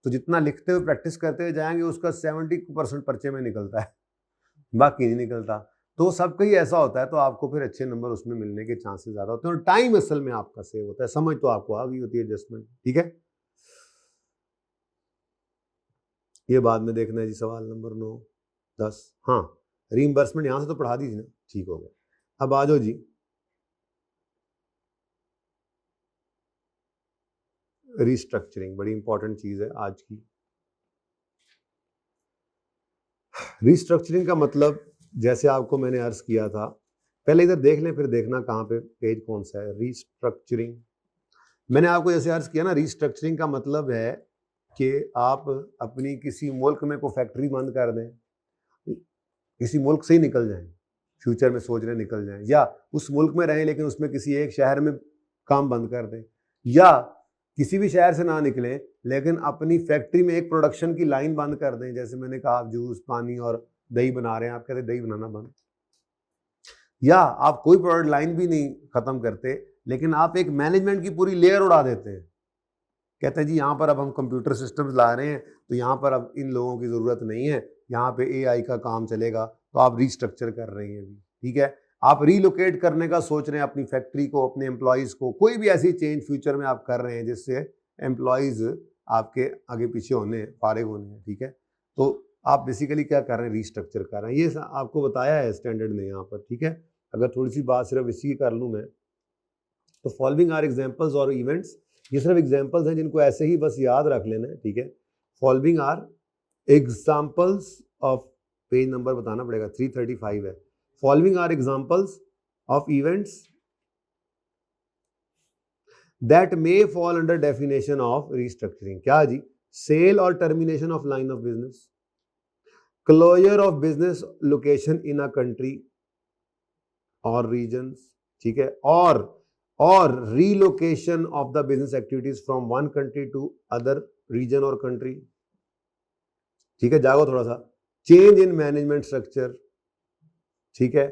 तो जितना लिखते हुए प्रैक्टिस करते हुए जाएंगे उसका 70% पर्चे में निकलता है, बाकी नहीं निकलता। तो सबका ही ऐसा होता है, तो आपको फिर अच्छे नंबर उसमें मिलने के चांसेस ज़्यादा होते हैं, और टाइम असल में आपका सेव होता है। समझ तो आपको आ गई होती है एडजस्टमेंट, ठीक है। ये बाद में देखना है जी। सवाल नंबर 9, 10, हाँ रीइंबर्समेंट यहाँ से तो पढ़ा दी थी ना, ठीक हो गया। अब आ जाओ जी, रिस्ट्रक्चरिंग बड़ी इंपॉर्टेंट चीज़ है आज की। रिस्ट्रक्चरिंग का मतलब जैसे आपको मैंने अर्ज किया था, पहले इधर देख लें फिर देखना कहाँ पे पेज कौन सा है। रिस्ट्रक्चरिंग मैंने आपको जैसे अर्ज किया ना, रिस्ट्रक्चरिंग का मतलब है कि आप अपनी किसी मुल्क में कोई फैक्ट्री बंद कर दें, किसी मुल्क से ही निकल जाएं, फ्यूचर में सोच रहे निकल जाएं, या उस मुल्क में रहें लेकिन उसमें किसी एक शहर में काम बंद कर दें, या किसी भी शहर से ना निकलें लेकिन अपनी फैक्ट्री में एक प्रोडक्शन की लाइन बंद कर दें। जैसे मैंने कहा आप जूस, पानी और दही बना रहे हैं, आप कहते दही बनाना बंद, या आप कोई प्रोडक्ट लाइन भी नहीं खत्म करते लेकिन आप एक मैनेजमेंट की पूरी लेयर उड़ा देते हैं, कहते हैं जी यहाँ पर अब हम कंप्यूटर सिस्टम्स ला रहे हैं तो यहाँ पर अब इन लोगों की ज़रूरत नहीं है, यहाँ पे एआई का काम चलेगा, तो आप रिस्ट्रक्चर कर रहे हैं अभी, ठीक है। आप रीलोकेट करने का सोच रहे हैं अपनी फैक्ट्री को, अपने एम्प्लॉयज़ को, कोई भी ऐसी चेंज फ्यूचर में आप कर रहे हैं जिससे एम्प्लॉयज़ आपके आगे पीछे होने, फारिग होने हैं, ठीक है। तो आप बेसिकली क्या कर रहे हैं, रिस्ट्रक्चर कर रहे हैं। ये आपको बताया है स्टैंडर्ड ने यहाँ पर, ठीक है। अगर थोड़ी सी बात सिर्फ इसी की कर लूँ मैं, तो फॉलोइंग आर एग्जाम्पल्स और इवेंट्स, ये सिर्फ एग्जाम्पल्स हैं जिनको ऐसे ही बस याद रख लेना है, ठीक है। Following are examples of, page number बताना पड़ेगा, 335 है। Following are examples of events that may fall under definition of restructuring. क्या जी, सेल और termination of line of business, closure of business location in a country और regions, ठीक है, और relocation of the business activities from one country to other region or country, ठीक है, जागो थोड़ा सा। चेंज इन मैनेजमेंट स्ट्रक्चर, ठीक है,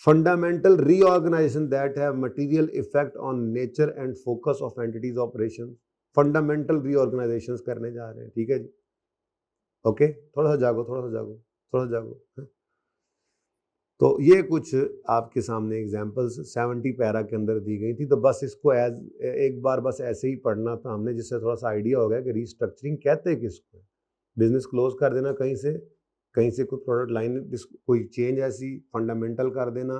fundamental reorganisation that have material effect on nature and focus of entities operation, fundamental reorganisation करने जा रहे हैं, ठीक है जी, ओके। थोड़ा सा जागो, थोड़ा सा जागो, थोड़ा सा जागो। तो ये कुछ आपके सामने एग्जाम्पल्स 70 पैरा के अंदर दी गई थी, तो बस इसको एक बार बस ऐसे ही पढ़ना था हमने, जिससे थोड़ा सा आइडिया हो गया कि रिस्ट्रक्चरिंग कहते हैं किसको। बिजनेस क्लोज कर देना, कहीं से कोई प्रोडक्ट लाइन, कोई चेंज ऐसी फंडामेंटल कर देना,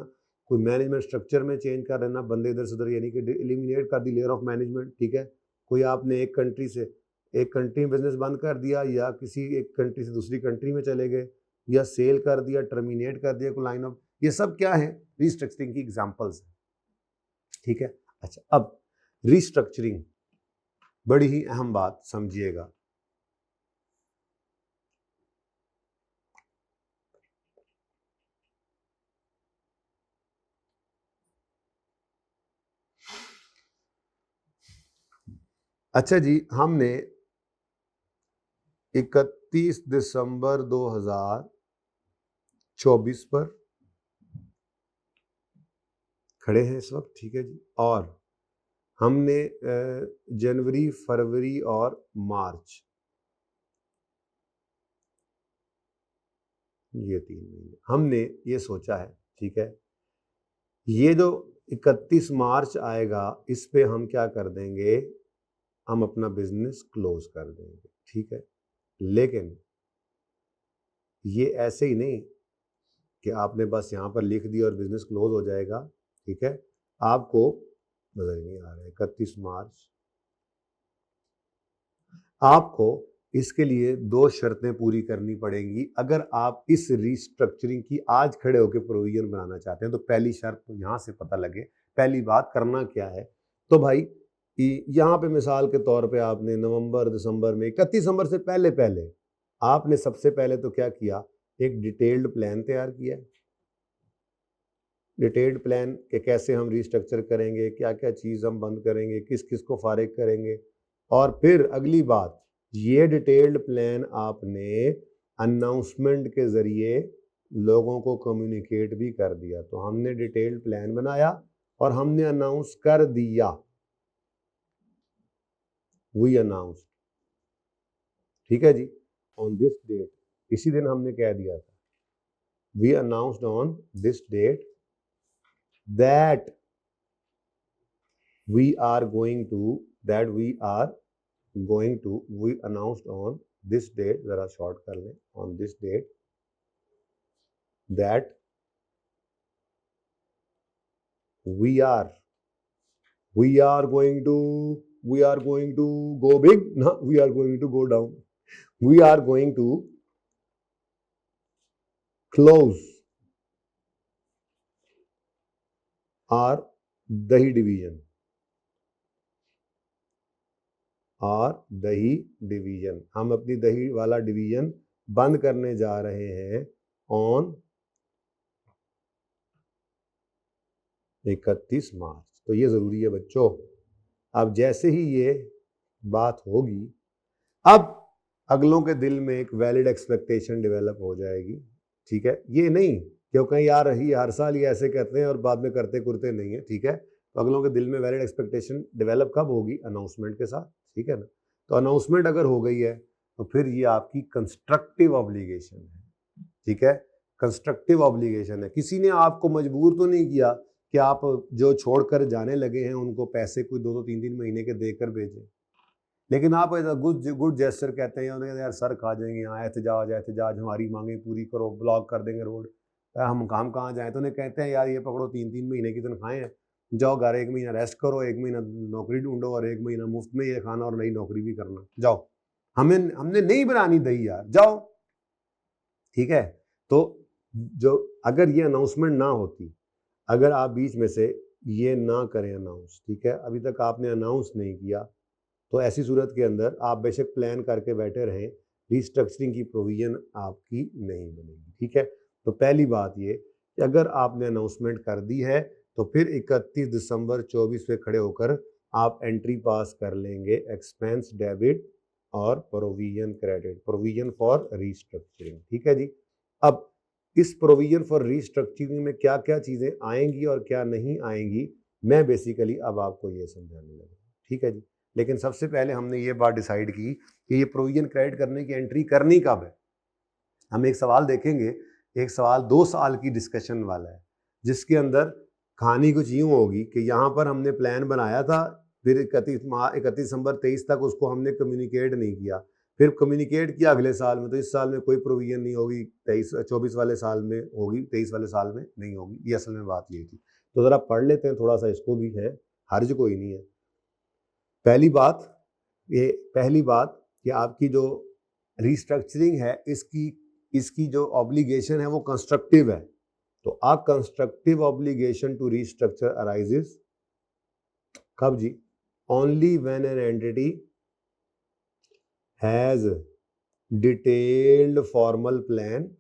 कोई मैनेजमेंट स्ट्रक्चर में चेंज कर देना, बंदे इधर से उधर, यानी कि एलिमिनेट कर दी लेयर ऑफ मैनेजमेंट, ठीक है। कोई आपने एक कंट्री में बिजनेस बंद कर दिया, या किसी एक कंट्री से दूसरी कंट्री में चले गए, या सेल कर दिया, टर्मिनेट कर दिया कोई लाइन ऑफ, ये सब क्या है, रिस्ट्रक्चरिंग की एग्जांपल्स हैं, ठीक है। अच्छा, अब रिस्ट्रक्चरिंग बड़ी ही अहम बात समझिएगा। अच्छा जी, हमने 31 दिसंबर 2024 पर खड़े हैं इस वक्त, ठीक है जी, और हमने जनवरी, फरवरी और मार्च, ये 3 महीने हमने ये सोचा है, ठीक है। ये जो 31 मार्च आएगा, इस पे हम क्या कर देंगे, हम अपना बिजनेस क्लोज कर देंगे, ठीक है। लेकिन ये ऐसे ही नहीं कि आपने बस यहाँ पर लिख दिया और बिजनेस क्लोज हो जाएगा, ठीक है। आपको नजर नहीं आ रहा है, 31 मार्च, आपको इसके लिए 2 शर्तें पूरी करनी पड़ेंगी अगर आप इस रिस्ट्रक्चरिंग की आज खड़े होकर प्रोविजन बनाना चाहते हैं। तो पहली शर्त तो यहाँ से पता लगे, पहली बात करना क्या है। तो भाई यहाँ पे मिसाल के तौर पे आपने नवंबर, दिसंबर में 31 दिसंबर से पहले पहले आपने सबसे पहले तो क्या किया, एक डिटेल्ड प्लान तैयार किया, डिटेल्ड प्लान कि कैसे हम रीस्ट्रक्चर करेंगे, क्या क्या चीज़ हम बंद करेंगे, किस किस को फारिग करेंगे। और फिर अगली बात, ये डिटेल्ड प्लान आपने अनाउंसमेंट के ज़रिए लोगों को कम्युनिकेट भी कर दिया। तो हमने डिटेल्ड प्लान बनाया और हमने अनाउंस कर दिया, वी अनाउंस, ठीक है जी, ऑन दिस डेट। इसी दिन हमने कह दिया था, we announced on this date that we are going to we announced on this date, जरा शॉर्ट कर लें, on this date that we are going to go big, no, we are going to go down, we are going to close our दही division, और दही division, हम अपनी दही वाला डिवीजन बंद करने जा रहे हैं ऑन 31 मार्च। तो ये ज़रूरी है बच्चों। अब जैसे ही ये बात होगी, अब अगलों के दिल में एक वैलिड एक्सपेक्टेशन डेवलप हो जाएगी, ठीक है। ये नहीं क्योंकि यार ही हर साल ये ऐसे कहते हैं और बाद में करते कुरते नहीं है, ठीक है। तो अगलों के दिल में वैलिड एक्सपेक्टेशन डेवलप कब होगी? अनाउंसमेंट के साथ, ठीक है ना। तो अनाउंसमेंट अगर हो गई है तो फिर ये आपकी कंस्ट्रक्टिव ऑब्लिगेशन है, ठीक है। कंस्ट्रक्टिव ऑब्लिगेशन है, किसी ने आपको मजबूर तो नहीं किया कि आप जो छोड़कर जाने लगे हैं उनको पैसे कोई 2-2 3-3 महीने के देकर भेजें, लेकिन आप गुड जेस्चर कहते हैं यार सर खा जाएंगे, यहाँ एहतजाज, हमारी मांगे पूरी करो, ब्लॉक कर देंगे रोड, हम काम कहाँ जाएं। तो उन्हें कहते हैं यार ये पकड़ो 3-3 महीने की तनख्वाहें हैं, जाओ घर 1 महीना रेस्ट करो, 1 महीना नौकरी ढूंढो और 1 महीना मुफ्त में ये खाना और नई नौकरी भी करना, जाओ, हमने नहीं बनानी दही यार, जाओ, ठीक है। तो जो अगर ये अनाउंसमेंट ना होती, अगर आप बीच में से ये ना करें अनाउंस, ठीक है, अभी तक आपने अनाउंस नहीं किया, तो ऐसी सूरत के अंदर आप बेशक प्लान करके बैठे रहें, रीस्ट्रक्चरिंग की प्रोविजन आपकी नहीं बनेगी, ठीक है। तो पहली बात ये कि अगर आपने अनाउंसमेंट कर दी है तो फिर 31 दिसंबर 24 पे खड़े होकर आप एंट्री पास कर लेंगे, एक्सपेंस डेबिट और provision credit, provision for restructuring, ठीक है जी। अब इस प्रोविजन फॉर रीस्ट्रक्चरिंग में क्या क्या चीज़ें आएंगी और क्या नहीं आएंगी, मैं बेसिकली अब आपको ये समझाने लगा, ठीक है जी। लेकिन सबसे पहले हमने ये बात डिसाइड की कि ये प्रोविजन क्रेडिट करने की एंट्री करनी कब है। हम एक सवाल देखेंगे, एक सवाल 2 साल की डिस्कशन वाला है, जिसके अंदर कहानी कुछ यूँ होगी कि यहाँ पर हमने प्लान बनाया था, फिर 31 दिसंबर 23 तक उसको हमने कम्युनिकेट नहीं किया, फिर कम्युनिकेट किया अगले साल में, तो इस साल में कोई प्रोविजन नहीं होगी, 24 वाले साल में होगी, 23 वाले साल में नहीं होगी। ये असल में बात ये थी। तो ज़रा पढ़ लेते हैं थोड़ा सा, इसको भी है, हर्ज कोई नहीं है। पहली बात कि आपकी जो रीस्ट्रक्चरिंग है, इसकी जो ऑब्लिगेशन है वो कंस्ट्रक्टिव है। तो a constructive obligation to restructure arises कब जी? Only when an entity has detailed formal plan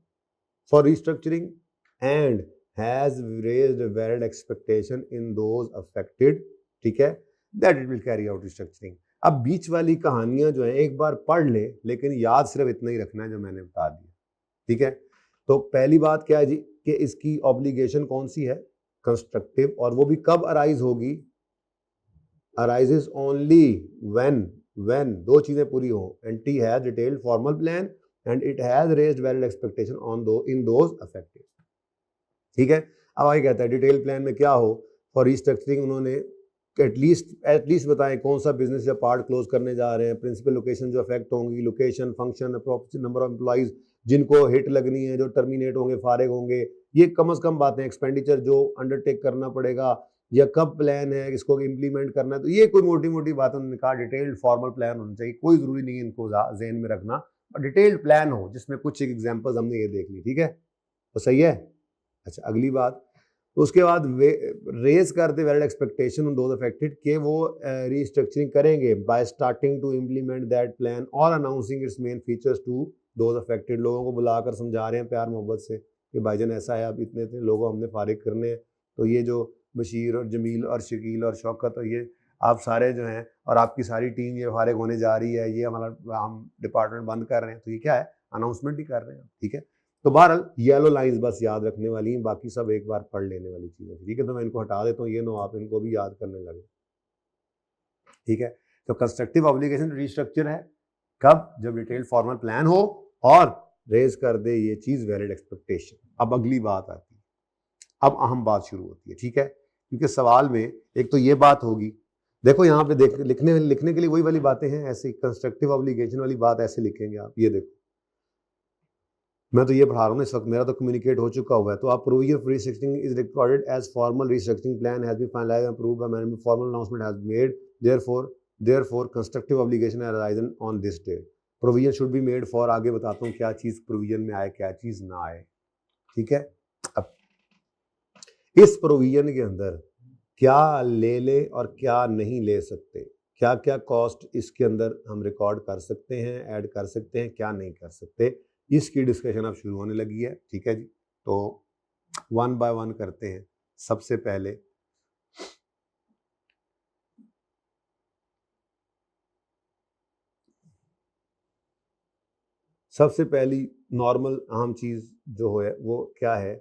for restructuring and has raised valid expectation in those affected, ठीक है, that it will carry out restructuring. अब बीच वाली कहानियां जो है एक बार पढ़ ले, लेकिन याद सिर्फ इतना ही रखना है जो मैंने बता दिया, ठीक है। तो पहली बात क्या है जी कि इसकी ऑब्लिगेशन कौन सी है? कंस्ट्रक्टिव, और वो भी कब अराइज होगी? अराइजेस ओनली व्हेन दो चीजें पूरी हो, anti has detailed formal plan and it has raised valid expectation in those affected, ठीक है। अब आगे कहता है डिटेल प्लान में क्या हो फॉर रीस्ट्रक्चरिंग, उन्होंने एटलीस्ट बताएं कौन सा बिजनेस या पार्ट क्लोज करने जा रहे हैं, प्रिंसिपल लोकेशन जो अफेक्ट होंगी, location, function, appropriate number of employees जिनको हिट लगनी है, जो टर्मिनेट होंगे, फारिग होंगे, ये कम से कम बातें, एक्सपेंडिचर जो अंडरटेक करना पड़ेगा, या कब प्लान है, इसको इम्प्लीमेंट करना है। तो ये कोई मोटी मोटी बात उन्होंने कहा, डिटेल्ड फॉर्मल प्लान होना चाहिए, कोई जरूरी नहीं है इनको जहन में रखना, और डिटेल्ड प्लान हो जिसमें कुछ एक एग्जाम्पल्स हमने ये देख ली, ठीक है, तो सही है। अच्छा, अगली बात, तो उसके बाद रेज करते valid expectation on those affected कि वो रीस्ट्रक्चरिंग करेंगे by starting to implement that plan और announcing its main features to those affected. लोगों को बुलाकर समझा रहे हैं प्यार मोहब्बत से कि भाईजान ऐसा है, अब इतने लोगों हमने फारिग करने हैं, तो ये जो बशीर और जमील और शकील और शौकत और ये आप सारे जो हैं और आपकी सारी टीम ये फारिग होने जा रही है, ये हमारा हम डिपार्टमेंट बंद कर रहे हैं, तो ये क्या है, अनाउंसमेंट ही कर रहे हैं, ठीक है। तो बहरहाल येलो लाइंस बस याद रखने वाली हैं, बाकी सब एक बार पढ़ लेने वाली चीज़ें, ठीक है। तो मैं इनको हटा देता हूँ, ये नो आप इनको भी याद करने लगे, ठीक है। तो कंस्ट्रक्टिव ऑब्लिगेशन रिस्ट्रक्चर है कब, जब डिटेल फॉर्मल प्लान हो और रेज कर दे ये चीज़ वैलिड एक्सपेक्टेशन। अब अगली बात आती है, अब अहम बात शुरू होती है, ठीक है, क्योंकि सवाल में एक तो ये बात होगी, देखो यहाँ पे देख लिखने के लिए वही वाली बातें हैं, ऐसे कंस्ट्रक्टिव ऑब्लिगेशन वाली बात ऐसे लिखेंगे आप, ये देखो मैं तो ये पढ़ा रहा हूँ इस वक्त, मेरा तो कम्युनिकेट हो चुका हुआ है। तो आप provision for restructuring is recorded as formal restructuring plan has been finalised and approved by management, formal announcement has made, therefore constructive obligation has arisen on this date, provision should be made for, आगे बताता हूँ क्या चीज़ provision में आए क्या चीज़ ना आए, ठीक है। अब इस प्रोविजन के अंदर क्या ले ले और क्या नहीं ले सकते, क्या क्या कॉस्ट इसके अंदर हम रिकॉर्ड कर सकते हैं, ऐड कर सकते हैं, क्या नहीं कर सकते, इसकी डिस्कशन अब शुरू होने लगी है, ठीक है जी। तो वन बाय वन करते हैं। सबसे पहले सबसे पहली नॉर्मल अहम चीज़ जो है वो क्या है,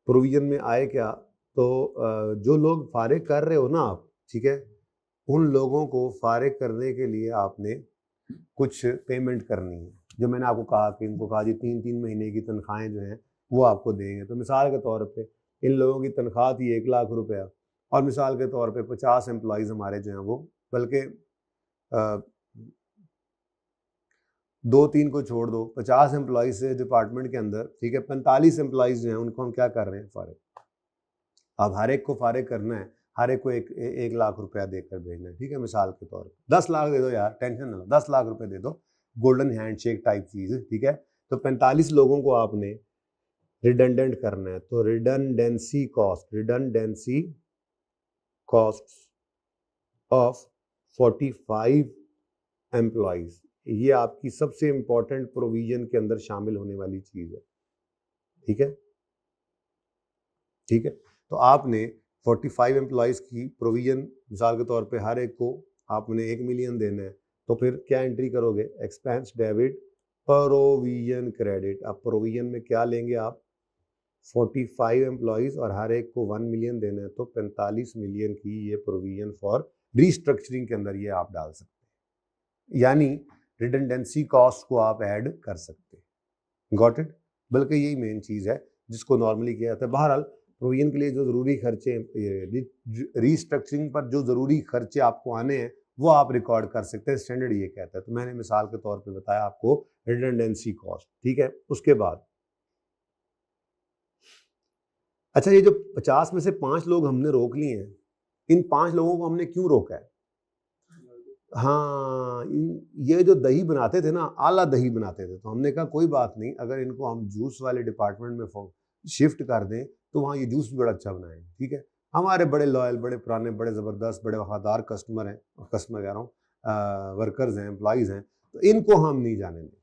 प्रोविजन में आए क्या, तो जो लोग फारिग कर रहे हो ना आप, ठीक है, उन लोगों को फारिग करने के लिए आपने कुछ पेमेंट करनी है, जो मैंने आपको कहा कि इनको कहा जी 3-3 महीने की तनख्वाहें जो हैं वो आपको देंगे। तो मिसाल के तौर पे इन लोगों की तनख्वाह थी 1 लाख रुपया और मिसाल के तौर पे 50 एम्प्लॉयज़ हमारे जो हैं वो, बल्कि 2-3 को छोड़ दो, 50 एम्प्लॉयज़ से डिपार्टमेंट के अंदर, ठीक है, 45 एम्प्लॉयज़ जो हैं उनको हम क्या कर रहे हैं, फारिग। अब हर एक को फारिग करना है, हर एक को 1 लाख रुपया देकर भेजना है, ठीक है, मिसाल के तौर पे 10 लाख दे दो यार, टेंशन ना लो, 10 लाख रुपए दे दो, गोल्डन हैंडशेक टाइप चीज़ है, ठीक है। तो 45 लोगों को आपने रिडंडेंट करना है, तो रिडंडेंसी कॉस्ट ऑफ 45 एम्प्लॉयज़, ये आपकी सबसे इंपॉर्टेंट प्रोविजन के अंदर शामिल होने वाली चीज़ है, ठीक है, ठीक है। तो आपने 45 एम्प्लॉयज़ की प्रोविजन, मिसाल के तौर पे हर एक को आपने 1 मिलियन देना है, तो फिर क्या एंट्री करोगे, एक्सपेंस डेबिट प्रोविजन क्रेडिट। अब प्रोविजन में क्या लेंगे आप, 45 एम्प्लॉयज़ और हर एक को 1 मिलियन देना है, तो 45 मिलियन की ये प्रोविजन फॉर रीस्ट्रक्चरिंग के अंदर ये आप डाल सकते हैं, यानी रिडंडेंसी कॉस्ट को आप ऐड कर सकते हैं, गॉट इट। बल्कि यही मेन चीज़ है जिसको नॉर्मली किया जाता है। बहरहाल प्रोविजन के लिए जो ज़रूरी खर्चे, रीस्ट्रक्चरिंग पर जो ज़रूरी खर्चे आपको आने हैं वो आप रिकॉर्ड कर सकते हैं, स्टैंडर्ड ये कहता है। तो मैंने मिसाल के तौर पे बताया आपको रिडंडेंसी कॉस्ट, ठीक है। उसके बाद अच्छा, ये जो 50 में से 5 लोग हमने रोक लिए हैं, इन 5 लोगों को हमने क्यों रोका है, हाँ, ये जो दही बनाते थे ना, आला दही बनाते थे, तो हमने कहा कोई बात नहीं, अगर इनको हम जूस वाले डिपार्टमेंट में शिफ्ट कर दें तो वहाँ ये जूस भी बड़ा अच्छा बनाएंगे, ठीक है। हमारे बड़े लॉयल, बड़े पुराने, बड़े ज़बरदस्त, बड़े वफादार कस्टमर हैं, कस्टमर कह रहा हूँ, वर्कर्स हैं, एम्प्लॉयज़ हैं, तो इनको हम नहीं जाने देंगे,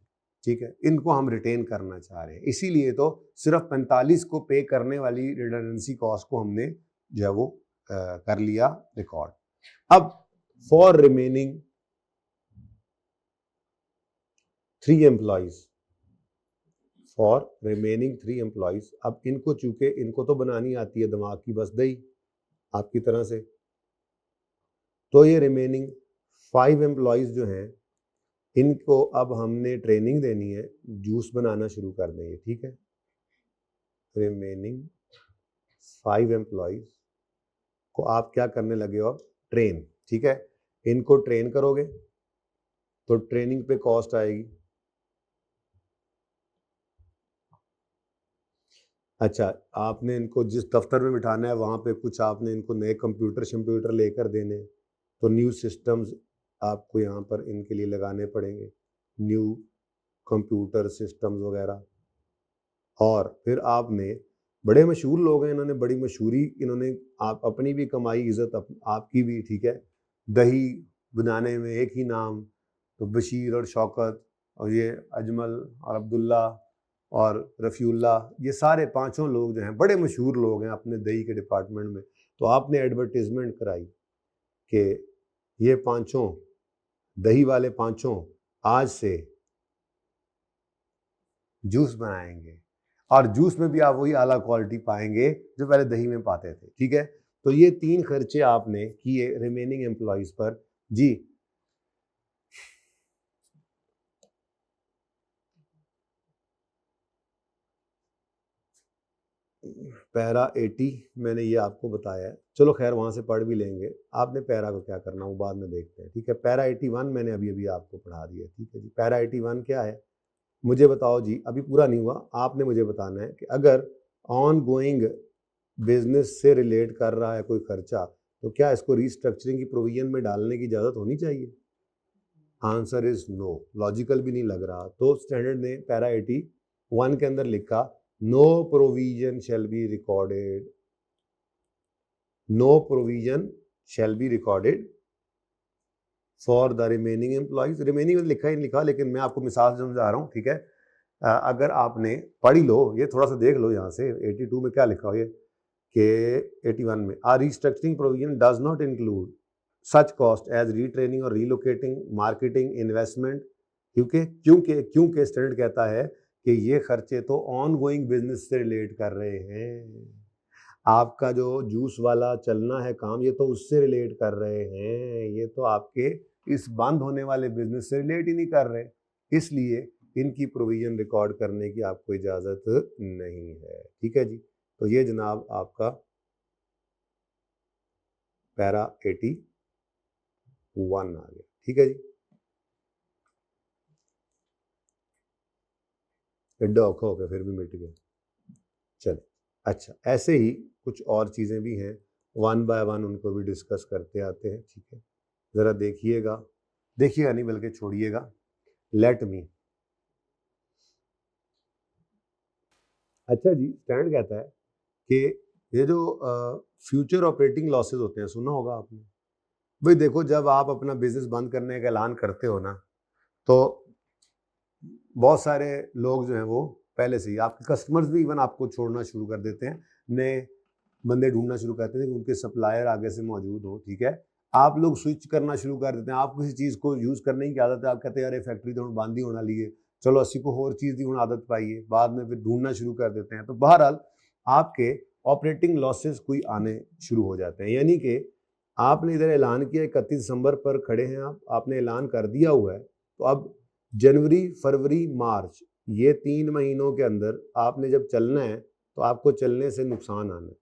ठीक है, इनको हम रिटेन करना चाह रहे हैं। इसीलिए तो सिर्फ 45 को पे करने वाली रिडंडेंसी कॉस्ट को हमने जो है वो कर लिया रिकॉर्ड। अब फॉर रिमेनिंग 3 एम्प्लॉयज़, अब इनको, चूंकि इनको तो बनानी आती है दिमाग की बस दही आपकी तरह से, तो ये रिमेनिंग 5 एम्प्लॉयज़ जो हैं इनको अब हमने ट्रेनिंग देनी है, जूस बनाना शुरू कर देंगे, ठीक है। रिमेनिंग 5 एम्प्लॉयज़ को आप क्या करने लगे हो, अब ट्रेन, ठीक है। इनको ट्रेन करोगे तो ट्रेनिंग पे कॉस्ट आएगी। अच्छा, आपने इनको जिस दफ्तर में बिठाना है वहाँ पे कुछ आपने इनको नए कंप्यूटर लेकर देने, तो न्यू सिस्टम्स आपको यहाँ पर इनके लिए लगाने पड़ेंगे, न्यू कंप्यूटर सिस्टम्स वगैरह। और फिर आपने, बड़े मशहूर लोग हैं, इन्होंने बड़ी मशहूरी, इन्होंने आप अपनी भी कमाई, इज़्ज़त आपकी भी, ठीक है। दही बनाने में एक ही नाम, तो बशीर और शौकत और ये अजमल और अब्दुल्ला और रफ़ीउल्लाह, ये सारे पांचों लोग जो हैं बड़े मशहूर लोग हैं अपने दही के डिपार्टमेंट में। तो आपने एडवर्टीजमेंट कराई कि ये पांचों दही वाले पांचों आज से जूस बनाएंगे, और जूस में भी आप वही आला क्वालिटी पाएंगे जो पहले दही में पाते थे। ठीक है, तो ये 3 खर्चे आपने किए रिमेनिंग एम्प्लॉइज पर। जी, पैरा 80 मैंने ये आपको बताया है। चलो खैर वहाँ से पढ़ भी लेंगे, आपने पैरा को क्या करना वो बाद में देखते हैं। ठीक है, पैरा 81 मैंने अभी अभी आपको पढ़ा दिया। ठीक है जी, पैरा 81 क्या है मुझे बताओ जी, अभी पूरा नहीं हुआ, आपने मुझे बताना है कि अगर ऑन गोइंग बिजनेस से रिलेट कर रहा है कोई खर्चा, तो क्या इसको रीस्ट्रक्चरिंग की प्रोविजन में डालने की इजाज़त होनी चाहिए? आंसर इज नो, लॉजिकल भी नहीं लग रहा। तो स्टैंडर्ड ने पैरा 81 के अंदर लिखा no provision shall be recorded, no provision shall be recorded for the remaining employees. Remaining में लिखा ही नहीं लिखा, लेकिन मैं आपको मिसाल समझा रहा हूँ। ठीक है, अगर आपने पढ़ी लो, ये थोड़ा सा देख लो यहाँ से 82 में क्या लिखा हो ये कि 81 में a restructuring provision does not include such cost as retraining और रीलोकेटिंग, मार्केटिंग, इन्वेस्टमेंट। क्योंकि क्योंकि क्योंकि स्टैंडर्ड कहता है कि ये खर्चे तो ऑन गोइंग बिजनेस से रिलेट कर रहे हैं। आपका जो जूस वाला चलना है काम, ये तो उससे रिलेट कर रहे हैं, ये तो आपके इस बंद होने वाले बिजनेस से रिलेट ही नहीं कर रहे, इसलिए इनकी प्रोविजन रिकॉर्ड करने की आपको इजाज़त नहीं है। ठीक है जी, तो ये जनाब आपका पैरा 81 आ गया। ठीक है जी, एड्डा औखा हो गया फिर भी मिट गया। चले, अच्छा ऐसे ही कुछ और चीज़ें भी हैं, वन बाय वन उनको भी डिस्कस करते आते हैं। ठीक है, ज़रा देखिएगा, देखिएगा नहीं बल्कि छोड़िएगा। लेट मी, अच्छा जी, स्टैंड कहता है कि ये जो फ्यूचर ऑपरेटिंग लॉसेस होते हैं, सुना होगा आपने। भाई देखो, जब आप अपना बिजनेस बंद करने का ऐलान करते हो ना, तो बहुत सारे लोग जो हैं वो पहले से ही, आपके कस्टमर्स भी इवन आपको छोड़ना शुरू कर देते हैं, नए बंदे ढूंढना शुरू करते हैं कि उनके सप्लायर आगे से मौजूद हो। ठीक है, आप लोग स्विच करना शुरू कर देते हैं, आप किसी चीज़ को यूज़ करने की आदत है, आप कहते हैं अरे फैक्ट्री तो बंद ही होना लिए, चलो अस्सी को और चीज़ की आदत पाइए, बाद में फिर ढूंढना शुरू कर देते हैं। तो बहरहाल आपके ऑपरेटिंग लॉसेस कोई आने शुरू हो जाते हैं। यानी कि आपने इधर ऐलान किया 31 दिसंबर पर खड़े हैं आप, आपने ऐलान कर दिया हुआ है, तो अब जनवरी, फरवरी, मार्च, ये 3 महीनों के अंदर आपने जब चलना है तो आपको चलने से नुकसान आना है।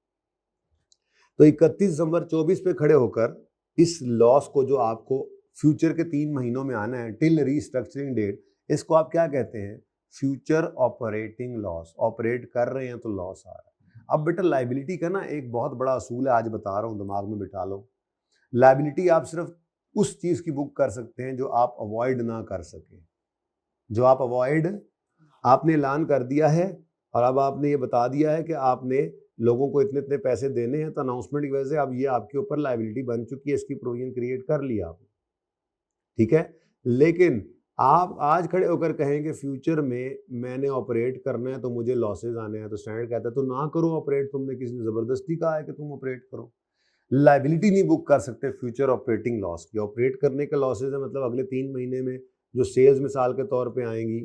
तो 31 दिसंबर 24 पे खड़े होकर इस लॉस को जो आपको फ्यूचर के 3 महीनों में आना है टिल रीस्ट्रक्चरिंग डेट, इसको आप क्या कहते हैं? Future operating loss. ऑपरेट कर रहे हैं तो लॉस आ रहा है। अब बेटा लाइबिलिटी का ना एक बहुत बड़ा असूल है, आज बता रहा हूँ, दिमाग में बिठा लो। लाइबिलिटी आप सिर्फ उस चीज की बुक कर सकते हैं जो आप अवॉइड ना कर सके, जो आप अवॉइड, आपने ऐलान कर दिया है और अब आपने ये बता दिया है कि आपने लोगों को इतने इतने पैसे देने हैं, तो अनाउंसमेंट की वजह से अब ये आपके ऊपर लाइबिलिटी बन चुकी है, इसकी प्रोविजन क्रिएट कर लिया आपने। ठीक है, लेकिन आप आज खड़े होकर कहेंगे फ्यूचर में मैंने ऑपरेट करना है तो मुझे लॉसेज आने हैं, तो स्टैंडर्ड कहता है तो ना करो ऑपरेट, तुमने किसी ने जबरदस्ती कहा है कि तुम ऑपरेट करो। लाइबिलिटी नहीं बुक कर सकते फ्यूचर ऑपरेटिंग लॉस की। ऑपरेट करने के लॉसेज है मतलब अगले 3 महीने में जो सेल्स मिसाल के तौर पे आएंगी,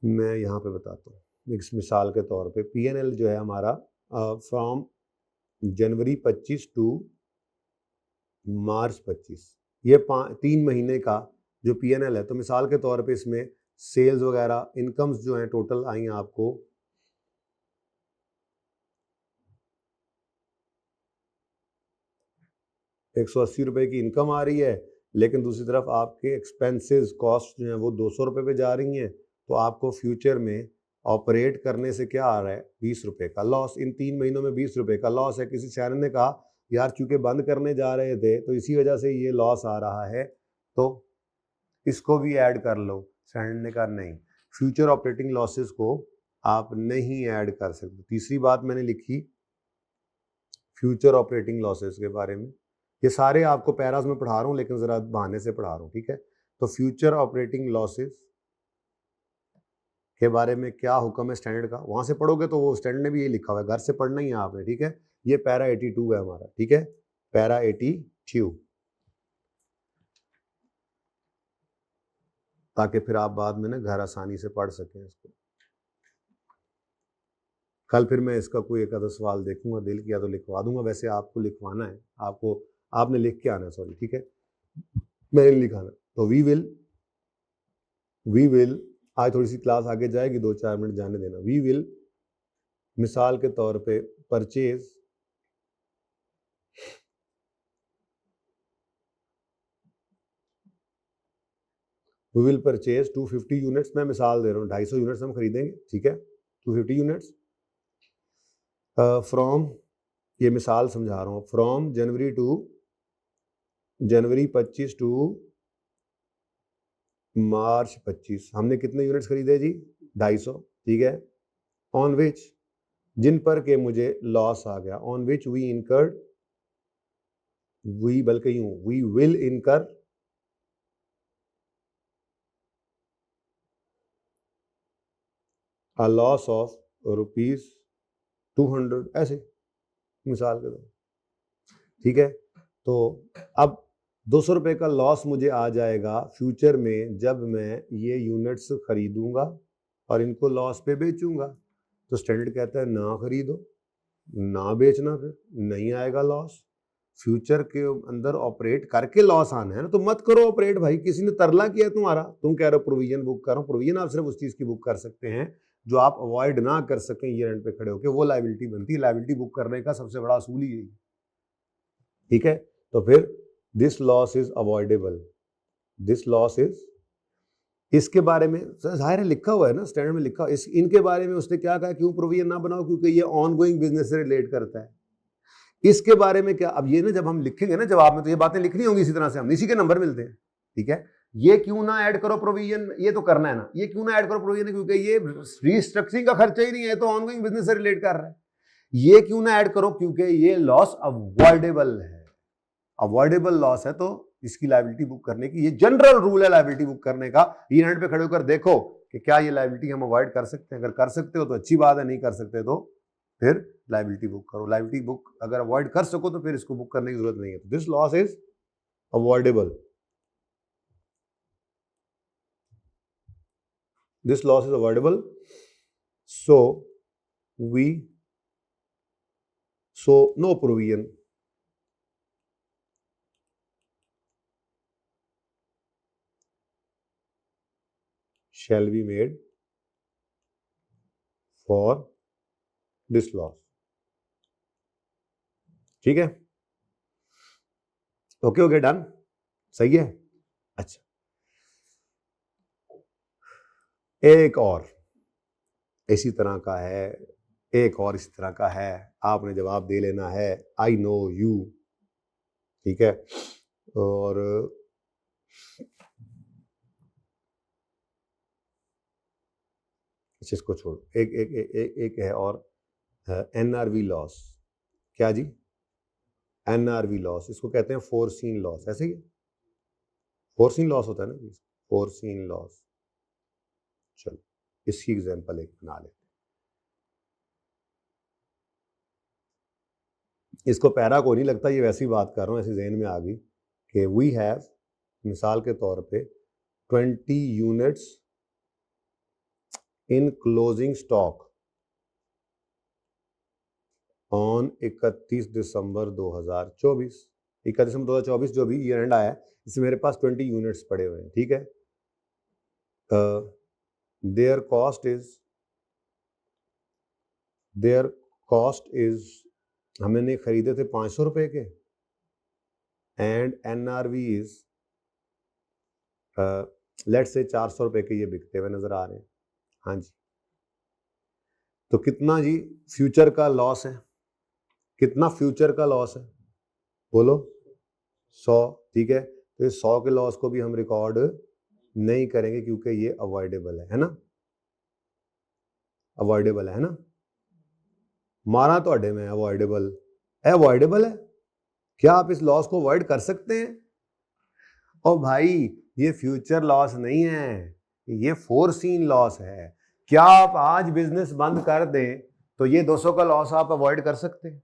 मैं यहाँ पे बताता हूँ। एक मिसाल के तौर पे P&L जो है हमारा फ्रॉम जनवरी 25 टू मार्च 25, ये 3 महीने का जो P&L है, तो मिसाल के तौर पे इसमें सेल्स वगैरह इनकम्स जो हैं टोटल आई हैं आपको 180 रुपये की इनकम आ रही है, लेकिन दूसरी तरफ आपके एक्सपेंसेस कॉस्ट जो हैं वो 200 रुपये पे जा रही हैं, तो आपको फ्यूचर में ऑपरेट करने से क्या आ रहा है? 20 रुपये का लॉस। इन 3 महीनों में 20 रुपये का लॉस है। किसी शहर ने कहा यार चूंकि बंद करने जा रहे थे तो इसी वजह से ये लॉस आ रहा है, तो इसको भी ऐड कर लो। शहर ने कहा नहीं, फ्यूचर ऑपरेटिंग लॉसेस को आप नहीं ऐड कर सकते। तीसरी बात मैंने लिखी फ्यूचर ऑपरेटिंग लॉसेस के बारे में, ये सारे आपको पैराज में पढ़ा रहा हूँ लेकिन ज़रा बहाने से पढ़ा रहा हूँ। ठीक है, तो फ्यूचर ऑपरेटिंग लॉसेस के बारे में क्या हुक्म है स्टैंडर्ड का, वहां से पढ़ोगे तो वो स्टैंडर्ड ने भी ये लिखा हुआ है, घर से पढ़ना ही है आपने, ठीक है। ये पैरा 82 है हमारा, ठीक है, पैरा 82, ताकि फिर आप बाद में ना घर आसानी से पढ़ सकें इसको। कल फिर मैं इसका कोई एक आधा सवाल देखूंगा, दिल किया तो लिखवा दूंगा, वैसे आपको लिखवाना है, आपको आपने लिख के आना है, सॉरी, ठीक है, मैंने लिखाना। तो वी विल आज थोड़ी सी क्लास आगे जाएगी, 2-4 मिनट जाने देना। वी विल मिसाल के तौर पे purchase we will purchase 250 units, मैं मिसाल दे रहा हूँ, 250 यूनिट्स हम खरीदेंगे, ठीक है, 250 यूनिट्स फ्रॉम, ये मिसाल समझा रहा हूँ, फ्रॉम जनवरी 25 टू मार्च 25 हमने कितने यूनिट्स खरीदे जी, 250, ठीक है, ऑन विच, जिन पर के मुझे लॉस आ गया, on which we incurred, we बल्कि यूं, वी विल इनकर अ लॉस ऑफ ₹200, ऐसे मिसाल के तौर, ठीक है। तो अब 200 रुपए का लॉस मुझे आ जाएगा फ्यूचर में जब मैं ये यूनिट्स खरीदूंगा और इनको लॉस पे बेचूंगा। तो स्टैंडर्ड कहता है ना खरीदो, ना बेचना, फिर नहीं आएगा लॉस। फ्यूचर के अंदर ऑपरेट करके लॉस आना है ना, तो मत करो ऑपरेट भाई, किसी ने तरला किया तुम्हारा, तुम कह रहे हो प्रोविजन बुक करो, प्रोविजन आप सिर्फ उस चीज की बुक कर सकते हैं जो आप अवॉइड ना कर सकें ईयर एंड पे खड़े होकर, वो लायबिलिटी बनती है। लायबिलिटी बुक करने का सबसे बड़ा असूल ही यही, ठीक है। तो फिर this loss is avoidable, this loss is, इसके बारे में जाहिर है लिखा हुआ है ना, स्टैंडर्ड में लिखा हुआ, इस इनके बारे में उसने क्या कहा, क्यों प्रोविजन ना बनाओ, क्योंकि ये ऑनगोइंग बिजनेस से रिलेट करता है। इसके बारे में क्या, अब ये ना जब हम लिखेंगे ना जवाब में, तो ये बातें लिखनी होंगी इसी तरह से, हम इसी के नंबर मिलते हैं, ठीक है। ये क्यों ना ऐड करो प्रोविजन, ये तो करना है ना, ये क्यों ना ऐड करो प्रोविजन, क्योंकि ये रीस्ट्रक्चरिंग का खर्चा ही नहीं है, तो ऑनगोइंग बिजनेस से रिलेट कर रहा है। ये क्यों ना ऐड करो, क्योंकि ये लॉस अवॉइडेबल है, अवॉइडेबल लॉस है, तो इसकी लायबिलिटी बुक करने की, ये जनरल रूल है लायबिलिटी बुक करने का। ईयर एंड पे खड़े होकर देखो कि क्या ये लायबिलिटी हम अवॉइड कर सकते हैं, अगर कर सकते हो तो अच्छी बात है, नहीं कर सकते तो फिर लायबिलिटी बुक करो। लायबिलिटी बुक अगर अवॉइड कर सको तो फिर इसको बुक करने की जरूरत नहीं है। तो this loss is avoidable, this loss is avoidable, so no provision shall be made for this loss, ठीक है, ओके ओके, डन, सही है। अच्छा, एक और इसी तरह का है, एक और इसी तरह का है, आपने जवाब दे लेना है, आई नो यू, ठीक है। और इसको छोड़ो, एक एक एक एक, एक है और एनआरवी लॉस, क्या जी, एनआरवी लॉस, इसको कहते हैं फोरसीन लॉस, ऐसे ही फोरसीन लॉस होता है ना, फोरसीन लॉस। चलो इसकी एग्जांपल एक बना लेते, इसको पैरा को नहीं लगता, ये वैसी बात कर रहा हूँ, ऐसी जहन में आ गई कि वी हैव, मिसाल के तौर पे 20 units in closing stock on 31 दिसंबर 2024, 31 दिसंबर 2024 जो भी ईयर एंड आया है, इसमें मेरे पास 20 यूनिट्स पड़े हुए हैं, ठीक है। देयर कॉस्ट इज हमने खरीदे थे 500 रुपए के, and NRV is let's say 400 रुपए के ये बिकते हुए नजर आ रहे हैं, हाँ जी। तो कितना जी फ्यूचर का लॉस है, कितना फ्यूचर का लॉस है, बोलो, 100, ठीक है। तो ये 100 के लॉस को भी हम रिकॉर्ड नहीं करेंगे क्योंकि ये अवॉइडेबल है ना, अवॉइडेबल है ना, मारा तो अड्डे में अवॉइडेबल है, क्या आप इस लॉस को अवॉइड कर सकते हैं? और भाई ये फ्यूचर लॉस नहीं है, ये फोरसीन लॉस है। क्या आप आज बिजनेस बंद कर दें तो ये 200 का लॉस आप अवॉइड कर सकते हैं?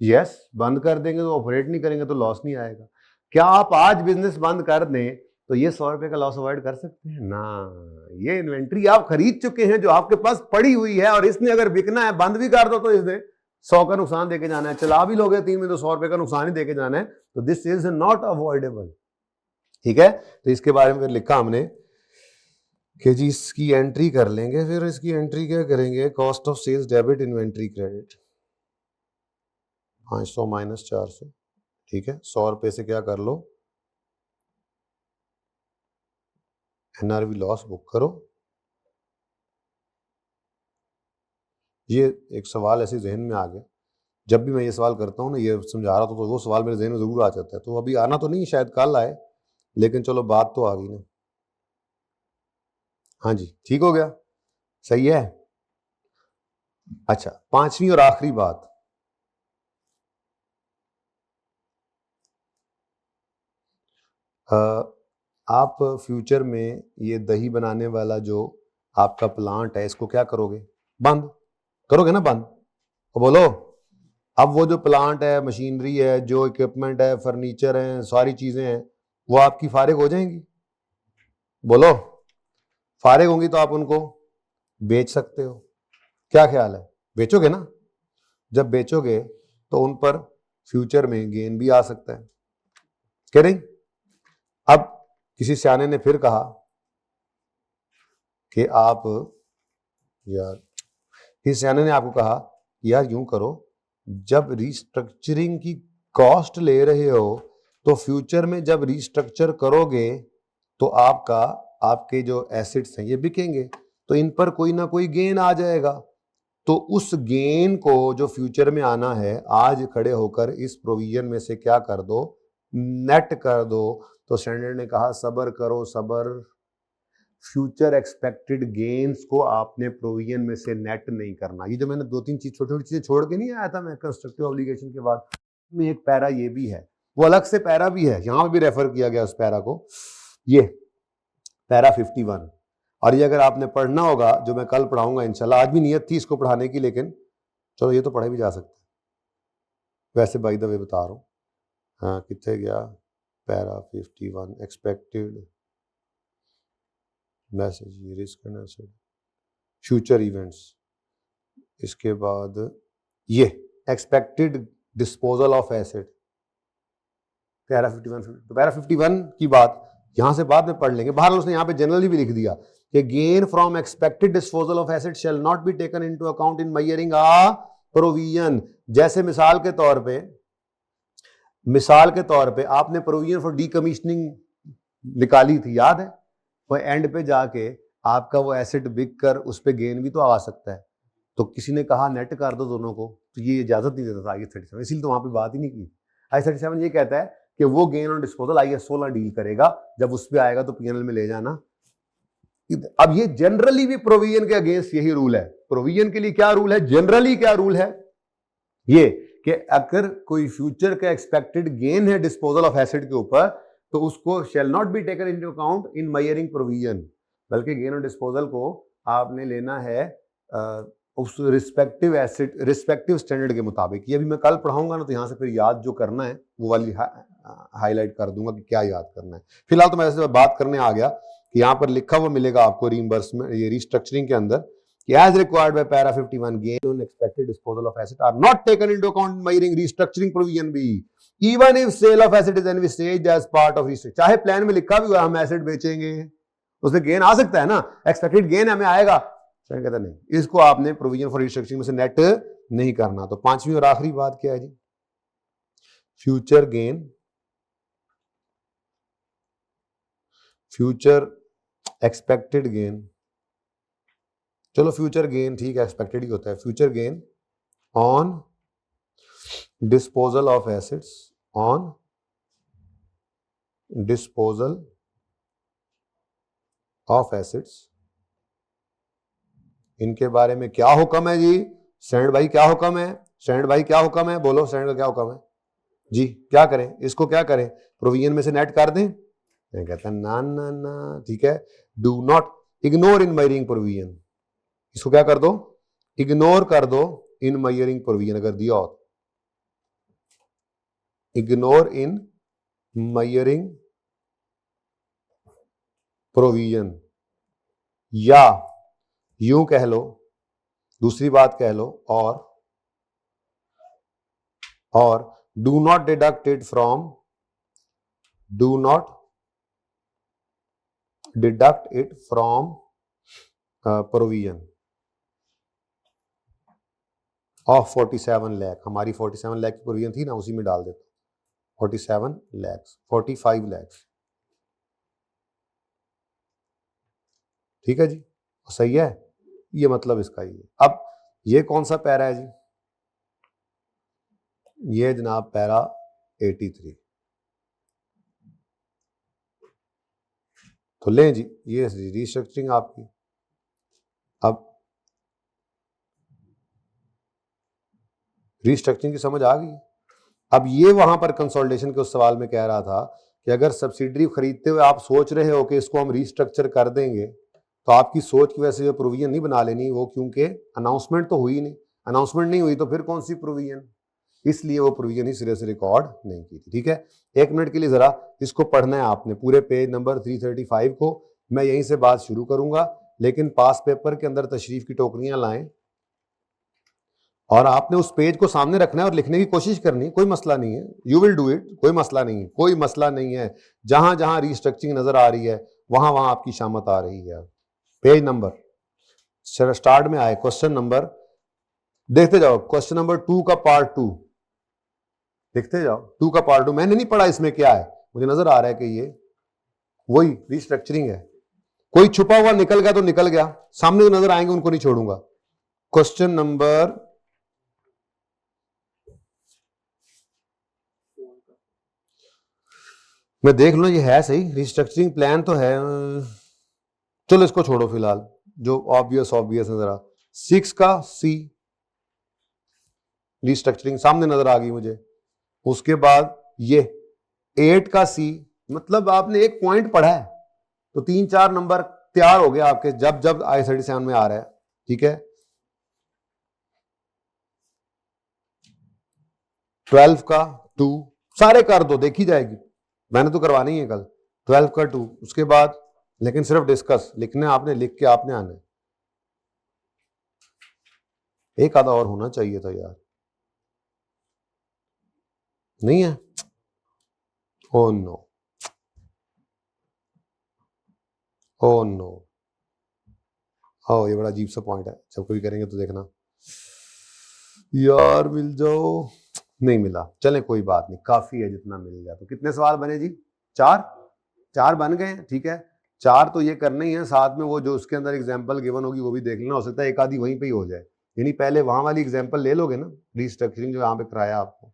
यस, बंद कर देंगे तो ऑपरेट नहीं करेंगे तो लॉस नहीं आएगा। क्या आप आज बिजनेस बंद कर दें तो ये 100 रुपए का लॉस अवॉइड कर सकते हैं ना? ये इन्वेंट्री आप खरीद चुके हैं जो आपके पास पड़ी हुई है, और इसने अगर बिकना है, बंद भी कर दो तो इसने 100 का नुकसान देके जाना है, चला भी लोगे 3 में तो 100 रुपए का नुकसान ही देके जाना है। तो दिस इज नॉट अवॉइडेबल। ठीक है, तो इसके बारे में फिर लिखा हमने कि जी इसकी एंट्री कर लेंगे। फिर इसकी एंट्री क्या करेंगे? Cost of sales debit inventory credit 500 minus 400। ठीक है, 100 रुपए से क्या कर लो, एनआरवी लॉस बुक करो। ये एक सवाल ऐसे जहन में आ गया, जब भी मैं ये सवाल करता हूँ ना, ये समझा रहा था तो वो सवाल मेरे जहन में जरूर आ जाता है। तो अभी आना तो नहीं, शायद कल आए, लेकिन चलो बात तो आ गई ना। हाँ जी, ठीक हो गया, सही है। अच्छा, 5वीं और आखिरी बात, आप फ्यूचर में ये दही बनाने वाला जो आपका प्लांट है, इसको क्या करोगे? बंद करोगे ना, बंद। तो बोलो, अब वो जो प्लांट है, मशीनरी है, जो इक्विपमेंट है, फर्नीचर है, सारी चीजें हैं, वो आपकी फारिग हो जाएंगी? बोलो, फारिग होंगी तो आप उनको बेच सकते हो। क्या ख्याल है? बेचोगे ना? जब बेचोगे तो उन पर फ्यूचर में गेन भी आ सकता है, कह नहीं? अब किसी सियाने ने फिर कहा कि आप, यार किसी सियाने ने आपको कहा यार यूं करो, जब रिस्ट्रक्चरिंग की कॉस्ट ले रहे हो तो फ्यूचर में जब रिस्ट्रक्चर करोगे तो आपके जो एसेट्स हैं ये बिकेंगे, तो इन पर कोई ना कोई गेन आ जाएगा। तो उस गेन को जो फ्यूचर में आना है, आज खड़े होकर इस प्रोविजन में से क्या कर दो, नेट कर दो। तो स्टैंडर्ड ने कहा सबर करो सबर, फ्यूचर एक्सपेक्टेड गेन्स को आपने प्रोविजन में से नेट नहीं करना। ये जो मैंने 2-3 चीज छोटी छोटी चीजें छोड़ के नहीं आया था मैं कंस्ट्रक्टिव ऑब्लिगेशन के बाद में, एक पैरा ये भी है, वो अलग से पैरा भी है, यहां भी रेफर किया गया उस पैरा को, ये पैरा 51। और ये अगर आपने पढ़ना होगा, जो मैं कल पढ़ाऊंगा इंशाल्लाह, आज भी नियत थी इसको पढ़ाने की, लेकिन चलो ये तो पढ़े भी जा सकते हैं, वैसे बाय द वे बता रहा हूँ। हाँ, कितने गया? पैरा 51 एक्सपेक्टेड मैसेज, ये risk and asset, future events, इसके बाद ये expected disposal of asset, para 51। तो पैरा 51 की बात यहां से बाद में पढ़ लेंगे। बहरहाल उसने यहां पे जनरली भी लिख दिया कि gain from expected disposal of asset shall not be taken into account in measuring a provision. जैसे मिसाल के तौर पे आपने प्रोविजन फॉर डीकमीशनिंग निकाली थी, याद है? वो एंड पे जाके आपका वो एसेट बिक कर उस पे गेन भी तो आ सकता है। तो किसी ने कहा नेट कर दो दोनों को, तो ये इजाजत नहीं देता था IAS 37, इसीलिए तो वहां पे बात ही नहीं की। IAS 37 ये कहता है कि वो गेन और डिस्पोजल IAS 16 डील करेगा, जब उस पे आएगा तो पीएनएल में ले जाना। अब ये जनरली भी प्रोविजन के अगेंस्ट यही रूल है। प्रोविजन के लिए क्या रूल है, जनरली क्या रूल है? ये कि अगर कोई फ्यूचर का एक्सपेक्टेड गेन है डिस्पोजल ऑफ एसेट के ऊपर, तो उसको shall not be taken into account in measuring provision, बल्कि गेन और डिस्पोजल को आपने लेना है उस रिस्पेक्टिव स्टैंडर्ड के मुताबिक। ये भी मैं कल पढ़ाऊंगा ना, तो यहां से फिर याद जो करना है वो वाली हाईलाइट कर दूंगा कि क्या याद करना है। फिलहाल तो मैं ऐसे बात करने आ गया कि यहाँ पर लिखा हुआ मिलेगा आपको रीइंबर्समेंट, ये रिस्ट्रक्चरिंग के अंदर, कि as required by para 51 gain on expected disposal of asset are not taken into account in measuring restructuring provision B even if sale of asset is envisaged as part of restructuring। चाहे plan में लिखा भी हुआ हम asset बेचेंगे, उसमें gain आ सकता है ना, एक्सपेक्टेड गेन हमें आएगा, कहता नहीं, इसको आपने प्रोविजन फॉर रिस्ट्रक्चरिंग में से नेट नहीं करना। तो 5वीं और आखिरी बात क्या है जी? Future gain, future expected gain, चलो फ्यूचर गेन ठीक है, एक्सपेक्टेड ही होता है। Future gain on disposal of assets, on disposal of assets, इनके बारे में क्या हुक्म है जी? स्टैंडर्ड भाई क्या हुक्म है? स्टैंडर्ड भाई क्या हुक्म है? बोलो, स्टैंडर्ड का क्या हुक्म है जी? क्या करें इसको? क्या करें? प्रोविजन में से नेट कर दें? मैं कहता ना ना ना, ठीक है, do not ignore in measuring provision, इसको क्या कर दो, इग्नोर कर दो इन मयरिंग प्रोविजन अगर दिया हो, इग्नोर इन मयरिंग प्रोविजन, या यूं कह लो, दूसरी बात कह लो, और do not deduct it from, do not deduct it from provision of 47 lakh. हमारी 47 लाख की प्रोविजन थी ना, उसी में डाल देते 47 लाख, 45 लाख। ठीक है जी, सही है, ये मतलब इसका ही है। अब ये कौन सा पैरा है जी, ये जनाब पैरा 83। तो लें जी, ये रिस्ट्रक्चरिंग आपकी। अब रिस्ट्रक्चरिंग की समझ आ गई। अब ये वहां पर कंसोलिडेशन के उस सवाल में कह रहा था कि अगर सब्सिडरी खरीदते हुए आप सोच रहे हो कि इसको हम रिस्ट्रक्चर कर देंगे, तो आपकी सोच की वजह से जो प्रोविजन नहीं बना लेनी वो, क्योंकि अनाउंसमेंट तो हुई नहीं, अनाउंसमेंट नहीं हुई तो फिर कौन सी प्रोविजन, इसलिए वो प्रोविजन ही सिरे से रिकॉर्ड नहीं की थी। ठीक है, 1 मिनट के लिए जरा इसको पढ़ना है आपने, पूरे पेज नंबर 335 को। मैं यहीं से बात शुरू करूंगा, लेकिन पास पेपर के अंदर तशरीफ की टोकरियां लाएं और आपने उस पेज को सामने रखना है और लिखने की कोशिश करनी है, कोई मसला नहीं है, यू विल डू इट, कोई मसला नहीं है, कोई मसला नहीं है। जहां जहां रिस्ट्रक्चरिंग नजर आ रही है वहां वहां आपकी शामत आ रही है। पेज नंबर स्टार्ट में आए, क्वेश्चन नंबर देखते जाओ, क्वेश्चन नंबर 2 का पार्ट 2 देखते जाओ, 2 का पार्ट 2। मैंने नहीं पढ़ा इसमें क्या है, मुझे नजर आ रहा है कि ये वही रिस्ट्रक्चरिंग है। कोई छुपा हुआ निकल गया तो निकल गया, सामने जो नजर आएंगे उनको नहीं छोड़ूंगा। क्वेश्चन नंबर मैं देख लूं ये है सही, रिस्ट्रक्चरिंग प्लान तो है, चलो इसको छोड़ो फिलहाल, जो ऑब्वियस नजर आ। 6 का सी रिस्ट्रक्चरिंग सामने नजर आ गई मुझे। उसके बाद ये 8 का सी, मतलब आपने एक पॉइंट पढ़ा है तो 3-4 नंबर तैयार हो गया आपके, जब जब I-37 में आ रहा है। ठीक है, 12 का 2 सारे कर दो, देखी जाएगी, मैंने तो करवानी है कल। 12 का 2, उसके बाद लेकिन सिर्फ डिस्कस लिखने, आपने लिख के आपने आना, एक आधा और होना चाहिए था यार, नहीं है। ओ नो, ओ नो, ओ ये बड़ा अजीब सा पॉइंट है, जब कभी करेंगे तो देखना यार, मिल जाओ, नहीं मिला, चलें कोई बात नहीं, काफी है जितना मिल गया। तो कितने सवाल बने जी, 4 बन गए। ठीक है, 4 तो ये करने ही है, साथ में वो जो उसके अंदर एग्जांपल गिवन होगी वो भी देख लेना, हो सकता है एक आधी वहीं पे ही हो जाए, यानी पहले वहां वाली एग्जांपल ले लोगे ना, रिस्ट्रक्चरिंग जो यहाँ पे कराया आपको।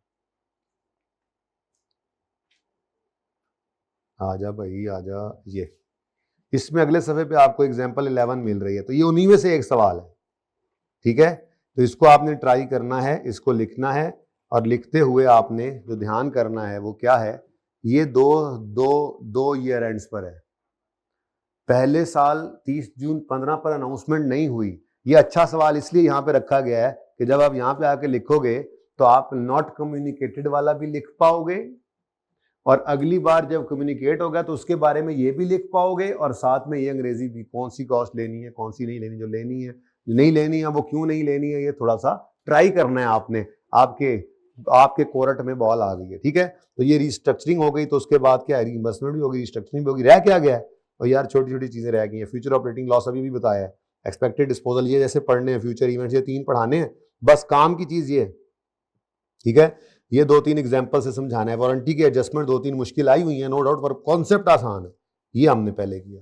आजा भाई आजा, ये इसमें अगले सफे पे आपको एग्जांपल 11 मिल रही है, तो ये उन्हीं में से एक सवाल है। ठीक है, तो इसको आपने ट्राई करना है, इसको लिखना है, और लिखते हुए आपने जो ध्यान करना है वो क्या है, ये दो ईयर एंड्स पर है। पहले साल 30 जून 15 पर अनाउंसमेंट नहीं हुई। ये अच्छा सवाल इसलिए यहाँ पे रखा गया है कि जब आप यहाँ पे आके लिखोगे तो आप नॉट कम्युनिकेटेड वाला भी लिख पाओगे, और अगली बार जब कम्युनिकेट होगा तो उसके बारे में ये भी लिख पाओगे, और साथ में ये अंग्रेजी भी, कौन सी कॉस्ट लेनी है, कौन सी नहीं लेनी, जो लेनी है नहीं लेनी है वो क्यों नहीं लेनी है, ये थोड़ा सा ट्राई करना है आपने। आपके कोर्ट में बॉल आ गई है। ठीक है, तो ये रिस्ट्रक्चरिंग हो गई, तो उसके बाद क्या है, रीइंबर्समेंट भी होगी, रिस्ट्रक्चरिंग भी होगी, रह क्या गया है, और यार छोटी छोटी चीजें रह गई हैं। फ्यूचर ऑपरेटिंग लॉस अभी भी बताया है, एक्सपेक्टेड डिस्पोजल ये जैसे पढ़ने हैं, फ्यूचर इवेंट्स ये 3 पढ़ाने हैं, बस काम की चीज ये। ठीक है, ये 2-3 एग्जांपल से समझाना है। वारंटी की एडजस्टमेंट 2-3 मुश्किल आई हुई है नो डाउट, पर कॉन्सेप्ट आसान है, ये हमने पहले किया।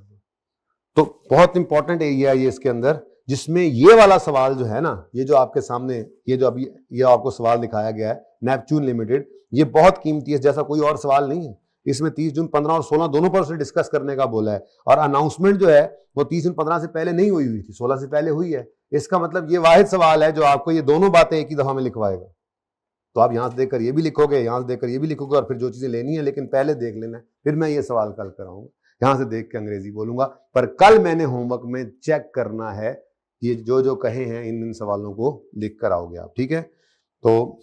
तो बहुत इंपॉर्टेंट एरिया है ये इसके अंदर, जिसमें ये वाला सवाल जो है ना, ये जो आपके सामने ये जो अभी ये आपको सवाल दिखाया गया है नेपच्यून लिमिटेड, ये बहुत कीमती है, जैसा कोई और सवाल नहीं है। इसमें 30 जून 15 और 16 दोनों पर से डिस्कस करने का बोला है, और अनाउंसमेंट जो है वो 30 जून 15 से पहले नहीं हुई थी, 16 से पहले हुई है। इसका मतलब ये वाहिद सवाल है जो आपको ये दोनों बातें एक ही दफा में लिखवाएगा। तो आप यहां से देखकर ये भी लिखोगे, यहां से देखकर ये भी लिखोगे, और फिर जो चीजें लेनी है, लेकिन पहले देख लेना, फिर मैं ये सवाल कल कराऊंगा, यहां से देख के अंग्रेजी बोलूंगा। पर कल मैंने होमवर्क में चेक करना है ये जो कहे हैं इन सवालों को लिख कर आओगे आप, ठीक है। तो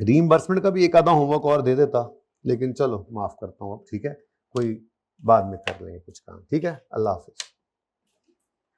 रीइंबर्समेंट का भी एक आधा होमवर्क और दे देता, लेकिन चलो माफ करता हूँ अब, ठीक है, कोई बाद में कर लेंगे कुछ काम, ठीक है। अल्लाह हाफिज।